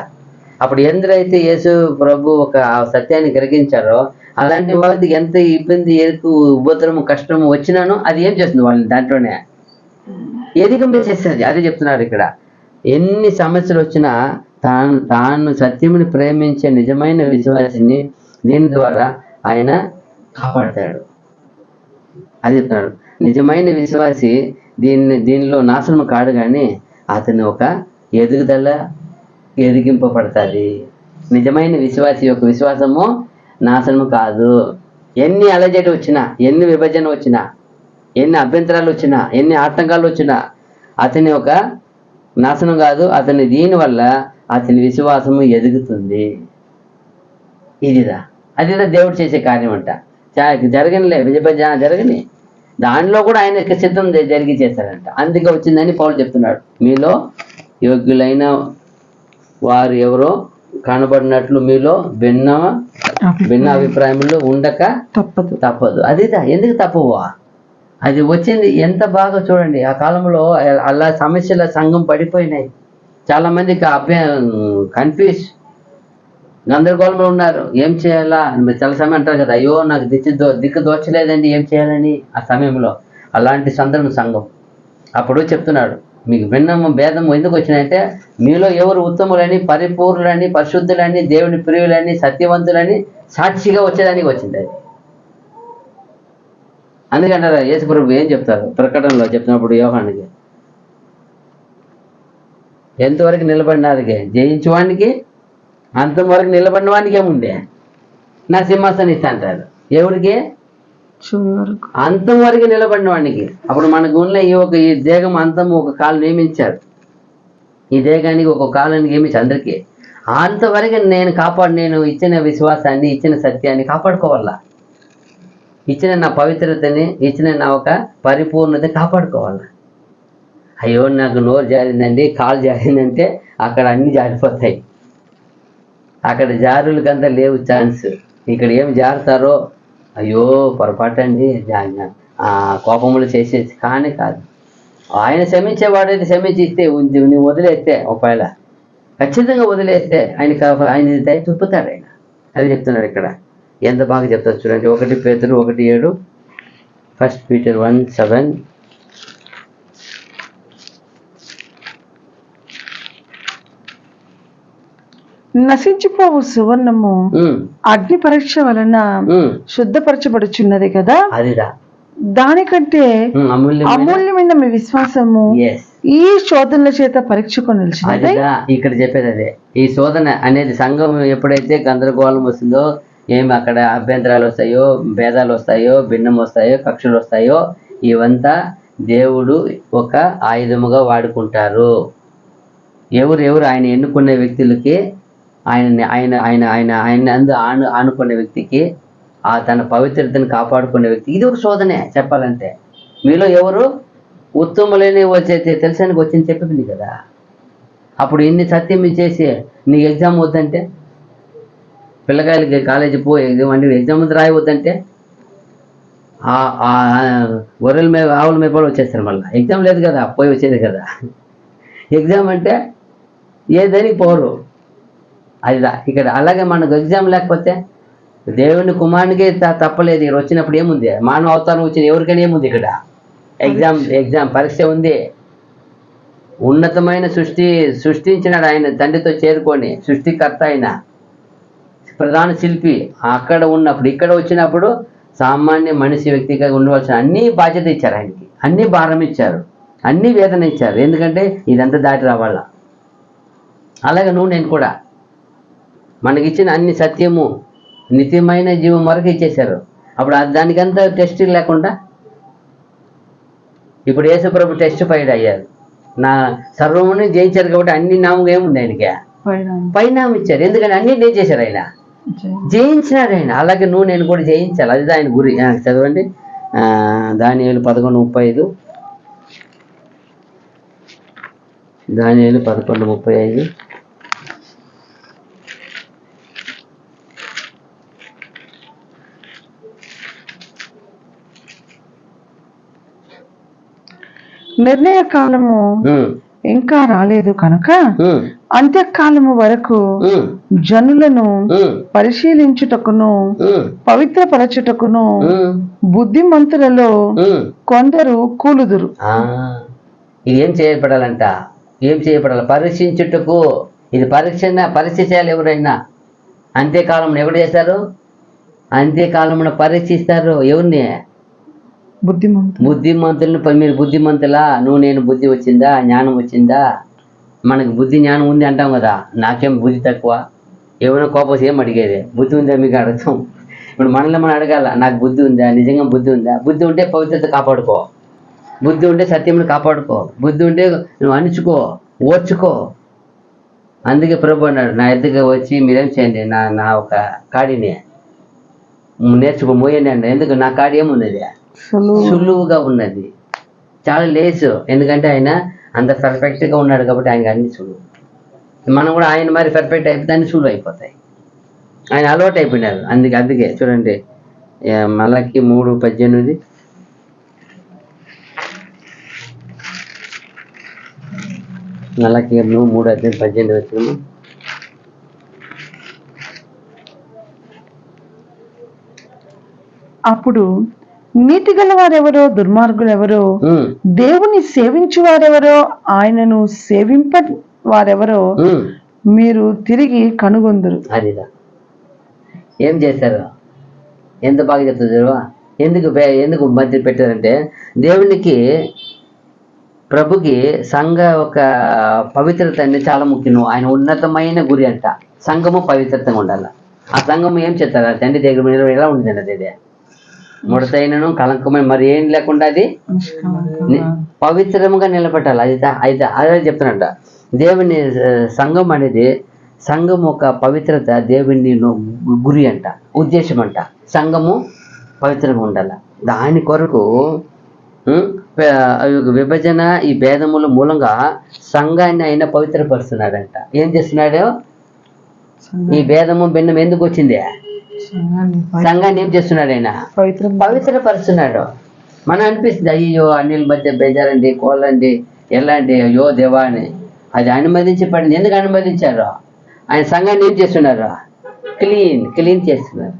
అప్పుడు ఎందరైతే యేసు ప్రభు ఒక సత్యాన్ని గ్రహించారో అలాంటి వాళ్ళకి ఎంత ఇబ్బంది, ఎరుకు, ఉపద్రవము, కష్టము వచ్చినానో అది ఏం చేస్తుంది? వాళ్ళని దాంట్లోనే ఎదిగింపేసేస్తుంది. అదే చెప్తున్నారు ఇక్కడ. ఎన్ని సమస్యలు వచ్చినా తాను సత్యముని ప్రేమించే నిజమైన విశ్వాసిని దీని ద్వారా ఆయన కాపాడతాడు. అది చెప్తున్నాడు. నిజమైన విశ్వాసి దీనిలో నాశనం కాడు, కానీ అతని ఒక ఎదుగుదల ఎదిగింపబడుతుంది. నిజమైన విశ్వాసి యొక్క విశ్వాసము నాశనము కాదు. ఎన్ని అలజడి వచ్చినా, ఎన్ని విభజన వచ్చినా, ఎన్ని అభ్యంతరాలు వచ్చినా, ఎన్ని ఆటంకాలు వచ్చినా అతని ఒక నాశనం కాదు. అతని దీనివల్ల అతని విశ్వాసము ఎదుగుతుంది. ఇదిదా అదిదా దేవుడు చేసే కార్యం అంట. జరగనిలే విభజన జరగని దానిలో కూడా ఆయన సిద్ధం జరిగి చేశారంట. అందుకే వచ్చిందని పౌలు చెప్తున్నాడు. మీలో యోగ్యులైన వారు ఎవరో కనబడినట్లు మీలో భిన్న అభిప్రాయములు ఉండక తప్పదు. అదిదా ఎందుకు తప్పవా? అది వచ్చింది ఎంత బాగా చూడండి. ఆ కాలంలో అలా సమస్యల సంఘం పడిపోయినాయి. చాలా మందికి కన్ఫ్యూజ్, గందరగోళంలో ఉన్నారు. ఏం చేయాలా? చాలా సమయం అంటారు కదా, అయ్యో నాకు దిక్కు దోచలేదండి, ఏం చేయాలని. ఆ సమయంలో అలాంటి సందర్భం సంఘం. అప్పుడు చెప్తున్నాడు, మీకు భిన్నము భేదము ఎందుకు వచ్చినాయంటే మీలో ఎవరు ఉత్తములని, పరిపూర్ణులని, పరిశుద్ధులని, దేవుని ప్రియులని, సత్యవంతులని సాక్షిగా వచ్చేదానికి వచ్చింది అది. అందుకంటారా యేసుప్రభు ఏం చెప్తారు ప్రకటనలో చెప్తున్నప్పుడు యోహానికి, ఎంతవరకు నిలబడినారుగే జయించేవానికి అంతవరకు నిలబడిన వానికి ఏముండే నా సింహాసనం ఇస్తా అంటారు. ఎవరికి? అంతం వరకు నిలబడిన వాడికి. అప్పుడు మనకు ఉన్న ఈ దేహం అంతం ఒక కాలు నియమించారు. ఈ దేహానికి ఒక కాలాన్ని నియమించి అందరికీ అంతవరకు నేను ఇచ్చిన విశ్వాసాన్ని, ఇచ్చిన సత్యాన్ని కాపాడుకోవాలా, ఇచ్చిన నా పవిత్రతని, ఇచ్చిన నా ఒక పరిపూర్ణత కాపాడుకోవాలా. అయ్యో నాకు నోరు జారిందండి, కాలు జారిందంటే అక్కడ అన్ని జారిపోతాయి. అక్కడ జారులకంతా లేవు ఛాన్స్. ఇక్కడ ఏం జారుతారో అయ్యో పొరపాటు అండి, కోపములు చేసేసి కానీ కాదు. ఆయన క్షమించేవాడైతే క్షమించి ఇస్తే నువ్వు వదిలేస్తే, ఒకవేళ ఖచ్చితంగా వదిలేస్తే ఆయన దయ చూపుతాడు ఆయన. అది చెప్తున్నాడు ఇక్కడ. ఎంత బాగా చెప్తారు చూడండి. 1 పేతురు 1:7, 1 పీటర్ 1:7. నశించిపోవు సువర్ణము అగ్ని పరీక్ష వలన శుద్ధపరచబడుచున్నది కదా, దానికంటే అమూల్యమైన మీ విశ్వాసము ఈ శోధనల చేత పరీక్షకు నిలిచింది. ఇక్కడ చెప్పేది అదే. ఈ శోధన అనేది సంఘం ఎప్పుడైతే గందరగోళం వస్తుందో, ఏమి అక్కడ అభ్యంతరాలు వస్తాయో, భేదాలు వస్తాయో, భిన్నం వస్తాయో, కక్షలు వస్తాయో, ఇవంతా దేవుడు ఒక ఆయుధముగా వాడుకుంటారు. ఎవరు ఆయన ఎన్నుకునే వ్యక్తులకి, ఆయన ఆనుకునే వ్యక్తికి, తన పవిత్రతను కాపాడుకునే వ్యక్తికి ఇది ఒక శోధనే చెప్పాలంటే. మీలో ఎవరు ఉత్తములని వచ్చే తెలుసానికి వచ్చింది చెప్పింది కదా. అప్పుడు ఇన్ని సత్యం చేసి నీకు ఎగ్జామ్ వద్దంటే పిల్లకాయలకి కాలేజీ పో ఎగ్జామ్ అంటే ఎగ్జామ్ ముందు రాయవద్దంటే గొర్రెల మీద ఆవుల మీద కూడా వచ్చేస్తారు. మళ్ళీ ఎగ్జామ్ లేదు కదా, పోయి వచ్చేది కదా. ఎగ్జామ్ అంటే ఏదని పోరు. అదిదా ఇక్కడ. అలాగే మనకు ఎగ్జామ్ లేకపోతే దేవుని కుమారునికే తప్పలేదు. ఇక్కడ వచ్చినప్పుడు ఏముంది? మానవ అవతారం వచ్చిన ఎవరికైనా ఏముంది ఇక్కడ? ఎగ్జామ్ పరీక్ష ఉంది. ఉన్నతమైన సృష్టించినాడు ఆయన తండ్రితో చేరుకొని. సృష్టికర్త ఆయన, ప్రధాన శిల్పి. అక్కడ ఉన్నప్పుడు ఇక్కడ వచ్చినప్పుడు సామాన్య మనిషి వ్యక్తిగా ఉండవలసిన అన్ని బాధ్యత ఇచ్చారు ఆయనకి. అన్ని భారం ఇచ్చారు, అన్ని వేదన ఇచ్చారు. ఎందుకంటే ఇదంతా దాటి రావాలా. అలాగే నేను కూడా మనకిచ్చిన అన్ని సత్యము నిత్యమైన జీవం వరకు ఇచ్చేశారు. అప్పుడు దానికంతా టెస్ట్ లేకుండా ఇప్పుడు యేసుప్రభు టెస్ట్ ఫైడ్ అయ్యారు. నా సర్వముని జయించారు కాబట్టి అన్ని నామం ఏముంది ఆయనకి? పరిణామం ఇచ్చారు. ఎందుకంటే అన్ని నేను చేశారు ఆయన, జయించినాడు ఆయన. అలాగే నేను కూడా జయించాలి. అది ఆయన గురి. చదవండి దానియేలు 11:35. దానియేలు 11:35. నిర్ణయ కాలము ఇంకా రాలేదు కనుక అంత్యకాలము వరకు జనులను పరిశీలించుటకును పవిత్రపరచుటకును బుద్ధిమంతులలో కొందరు కూలుదురు. ఇది ఏం చేయబడాలంట? ఏం చేయబడాలి? పరీక్షించుటకు. ఇది పరీక్ష చేయాలి ఎవరైనా. అంత్యకాలంలో ఎవరు చేస్తారు? అంత్యకాలంలో పరీక్షిస్తారు. ఎవరిని? బుద్ధిమంతులను. మీరు బుద్ధిమంతులా? నేను బుద్ధి వచ్చిందా, జ్ఞానం వచ్చిందా? మనకు బుద్ధి జ్ఞానం ఉంది అంటాం కదా. నాకేం బుద్ధి తక్కువ? ఏమైనా కోపం ఏం అడిగేది? బుద్ధి ఉందా మీకు అడగతాం. ఇప్పుడు మనల్ని మనం అడగాల, నాకు బుద్ధి ఉందా? నిజంగా బుద్ధి ఉందా? బుద్ధి ఉంటే పవిత్రత కాపాడుకో, బుద్ధి ఉంటే సత్యమును కాపాడుకో, బుద్ధి ఉంటే నువ్వు అణుచుకో, ఓర్చుకో. అందుకే ప్రభు అన్నాడు, నా ఎద్దుగా వచ్చి మీరేం చేయండి, నా ఒక కాడిని నేర్చుకో, మోయండి అన్నాడు. ఎందుకు? నా కాడి ఏమున్నది? సులువుగా ఉన్నది, చాలా లేసు. ఎందుకంటే ఆయన అంత పర్ఫెక్ట్గా ఉన్నాడు కాబట్టి ఆయనకి అన్ని సులువు. మనం కూడా ఆయన మరి పర్ఫెక్ట్ అయిపోతే అన్ని సులువు అయిపోతాయి. ఆయన అలవాటు అయిపోయినారు. అందుకే చూడండి మలకి 3:18. మలకి 3:18 వచ్చినాము. అప్పుడు నీతి గల వారెవరో దుర్మార్గులు ఎవరో, దేవుని సేవించు వారెవరో ఆయనను సేవింప వారెవరో మీరు తిరిగి కనుగొందరు. అదిదా ఏం చేశారు? ఎంత బాగా చెప్తుంది. ఎందుకు మధ్య పెట్టారంటే దేవునికి ప్రభుకి సంఘ ఒక పవిత్రత అనేది చాలా ముఖ్యం. ఆయన ఉన్నతమైన గురి అంట. సంఘము పవిత్రతగా ఉండాలి. ఆ సంఘము ఏం చేస్తారు? తండ్రి దగ్గర మీద ఎలా ఉంటుంది? అదే ముడతైనను కలంకమైన మరి ఏం లేకుండా అది పవిత్రముగా నిలబెట్టాలి. అదే చెప్తానంట. దేవుని సంఘం అనేది, సంఘం ఒక పవిత్రత దేవుని గురి అంట, ఉద్దేశం అంట. సంఘము పవిత్రంగా ఉండాలి. దాని కొరకు విభజన, ఈ భేదముల మూలంగా సంఘాన్ని ఆయన పవిత్రపరుస్తున్నాడంట. ఏం చేస్తున్నాడు? ఈ భేదము భిన్నం ఎందుకు వచ్చింది? సంఘాన్ని ఏం చేస్తున్నాడు? ఆయన పవిత్రపరుస్తున్నాడు. మనం అనిపిస్తుంది, అయ్యో అన్నిల మధ్య బేజారండి, కోళ్ళండి, ఎలాంటి, అయ్యో దేవా అని. అది అనుమతించి పడింది. ఎందుకు అనుమతించారు? ఆయన సంఘాన్ని ఏం చేస్తున్నారు? క్లీన్ చేస్తున్నారు.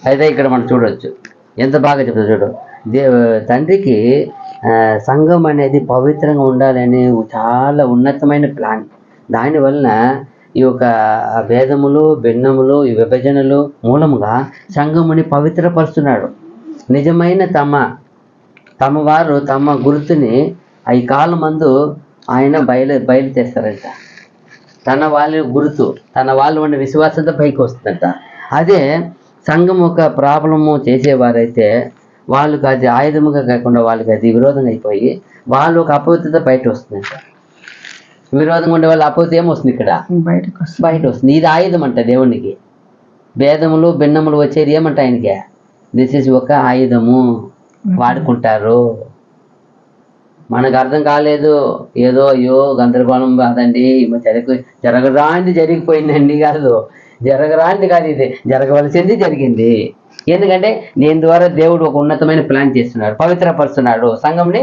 అయితే ఇక్కడ మనం చూడవచ్చు ఎంత బాగా చెప్తా చూడు. తండ్రికి సంఘం అనేది పవిత్రంగా ఉండాలని చాలా ఉన్నతమైన ప్లాన్. దానివలన ఈ యొక్క భేదములు, భిన్నములు, ఈ విభజనలు మూలముగా సంఘముని పవిత్రపరుస్తున్నాడు. నిజమైన తమ వారు తమ గుర్తుని ఈ కాలమందు ఆయన బయలు చేస్తారంట. తన వాళ్ళ గుర్తు, తన వాళ్ళు ఉన్న విశ్వాసంతో పైకి వస్తుందంట. అదే సంఘం ఒక ప్రాబ్లము చేసేవారైతే వాళ్ళకి అది ఆయుధముగా కాకుండా వాళ్ళకి అది విరోధంగా అయిపోయి వాళ్ళు ఒక అపవిత్రత బయట వస్తుందంట. విరోధంగా ఉండే వాళ్ళ అపవిత్ర ఏమొస్తుంది? ఇక్కడ బయట వస్తుంది. ఇది ఆయుధం అంట దేవునికి. భేదములు భిన్నములు వచ్చేది ఏమంట ఆయనకి? దిస్ ఇస్ ఒక ఆయుధము, వాడుకుంటారు. మనకు అర్థం కాలేదు, ఏదో అయ్యో గందరగోళం కాదండి, జరగరాంది జరిగిపోయిందండి కాదు, జరగరాంది కాదు, ఇది జరగవలసింది జరిగింది. ఎందుకంటే దీని ద్వారా దేవుడు ఒక ఉన్నతమైన ప్లాన్ చేస్తున్నాడు, పవిత్రపరుస్తున్నాడు, సంఘంని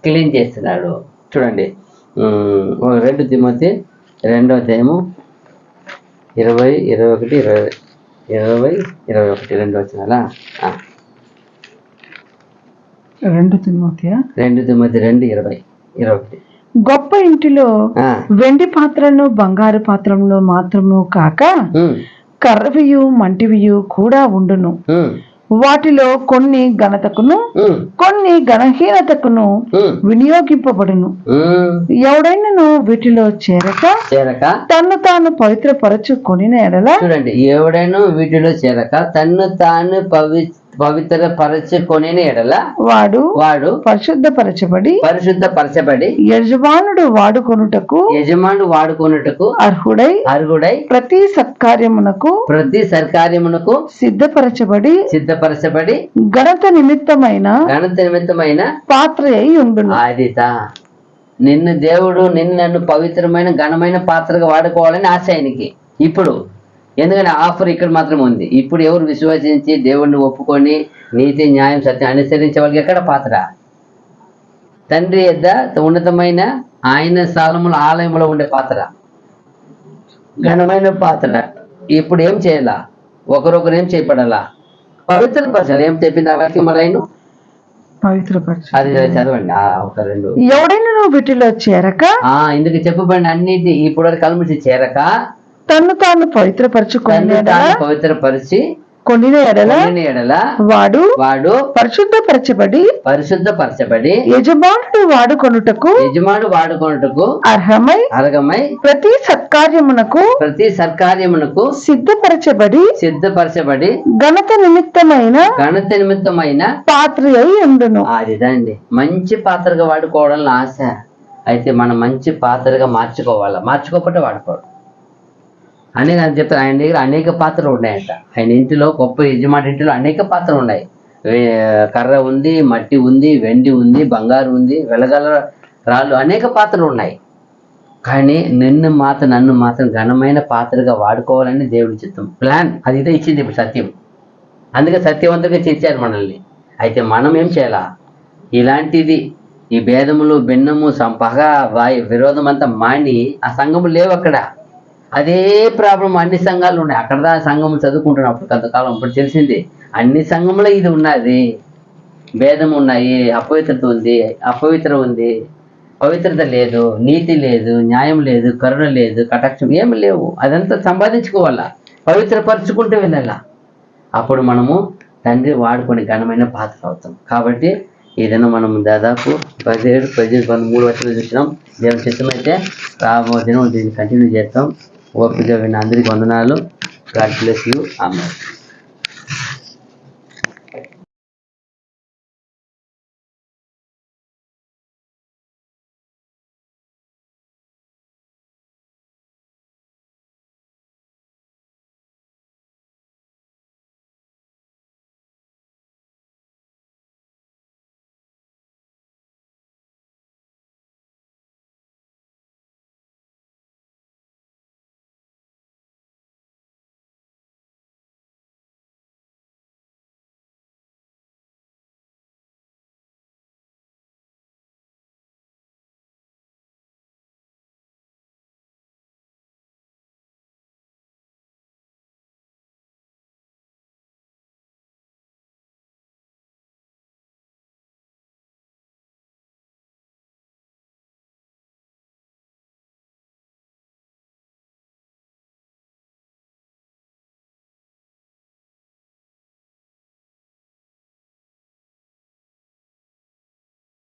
క్లీన్ చేస్తున్నాడు. చూడండి 2 తిమోతి 2వ అధ్యాయము 20, 21, 2 వచనాలా? 2 తిమోతి 2:20-21. గొప్ప ఇంటిలో వెండి పాత్రను బంగారు పాత్రను మాత్రము కాక కర్రవియు మంటివియు కూడా ఉండును. వాటిలో కొన్ని ఘనతకును కొన్ని ఘనహీనతకును వినియోగింపబడును. ఎవడైనను వీటిలో చేరక తన్ను తాను పవిత్రపరచుకొని ఎడల, చూడండి, ఎవడైనా వీటిలో చేరక తన్ను తాను పవిత్రపరచుకొని ఎడల వాడు పరిశుద్ధపరచబడి యజమానుడు వాడుకొనుటకు అర్హుడై ప్రతి సత్కార్యమునకు సిద్ధపరచబడి ఘనత నిమిత్తమైన పాత్ర అయి ఉండును. అదితా దేవుడు నన్ను పవిత్రమైన ఘనమైన పాత్రగా వాడుకోవాలని ఆశ ఆయనకి. ఇప్పుడు ఎందుకంటే ఆఫర్ ఇక్కడ మాత్రం ఉంది. ఇప్పుడు ఎవరు విశ్వసించి దేవుణ్ణి ఒప్పుకొని నీతి న్యాయం సత్యం అనుసరించే వాళ్ళకి ఎక్కడ పాత్ర? తండ్రి యొద్ద ఉన్నతమైన ఆయన స్థలముల ఆలయంలో ఉండే పాత్ర, ఘనమైన పాత్ర. ఇప్పుడు ఏం చేయాలా? ఒకరొకరు ఏం చేయబడాలా? పవిత్రపరచాలి. ఏం చెప్పింది ఆ వాక్యం? మరైనా అది చదవండి. ఒక 2. ఎవడైనా వీటిలో చేరక, ఇందుకు చెప్పబడిన అన్నిటి ఇప్పుడు కలుముసి చేరక తన్ను తాను పవిత్రపరిచి కొనిన ఎడల వాడు పరిశుద్ధపరచబడి యజమానుడు వాడుకొనుటకు అర్హమై ప్రతి సత్కార్యమునకు సిద్ధపరచబడి ఘనత నిమిత్తమైన పాత్ర అయి ఉండును. అదిదండి మంచి పాత్రగా వాడుకోవడం ఆశ. అయితే మనం మంచి పాత్రగా మార్చుకోకపోతే వాడుకోవడం అనేక అని చెప్తారు. ఆయన దగ్గర అనేక పాత్రలు ఉన్నాయంట. ఆయన ఇంటిలో, గొప్ప యజమాని ఇంటిలో అనేక పాత్రలు ఉన్నాయి. కర్ర ఉంది, మట్టి ఉంది, వెండి ఉంది, బంగారు ఉంది, వెలగల రాళ్ళు, అనేక పాత్రలు ఉన్నాయి. కానీ నన్ను మాత్రం ఘనమైన పాత్రగా వాడుకోవాలని దేవుడి చిత్తం, ప్లాన్. అది ఇదే ఇచ్చింది ఇప్పుడు సత్యం. అందుకే సత్యవంతంగా చేర్చారు మనల్ని. అయితే మనం ఏం చేయాలా? ఇలాంటిది ఈ భేదములు, భిన్నము, పగ, విరోధం అంతా మాని ఆ సంఘము లేవు అక్కడ. అదే ప్రాబ్లం అన్ని సంఘాలు ఉన్నాయి. అక్కడ సంఘం చదువుకుంటున్నప్పుడు కొంతకాలం ఇప్పుడు తెలిసింది అన్ని సంఘంలో ఇది ఉన్నది. భేదం ఉన్నాయి, అపవిత్ర ఉంది, పవిత్రత లేదు, నీతి లేదు, న్యాయం లేదు, కరుణ లేదు, కటాక్షం ఏమి లేవు. అదంతా సంపాదించుకోవాలా, పవిత్రపరచుకుంటూ వెళ్ళాలా. అప్పుడు మనము తండ్రి వాడుకొని ఘనమైన పాత్ర అవుతాం. కాబట్టి ఏదైనా మనం దాదాపు 17, 13 వచనాలు చూసినాం. దేవుని చిత్తమైతే రాబో దినం దీన్ని కంటిన్యూ చేస్తాం. ఓపిక విన్న అందరికీ వందనాలు. God bless you. ఆమేన్.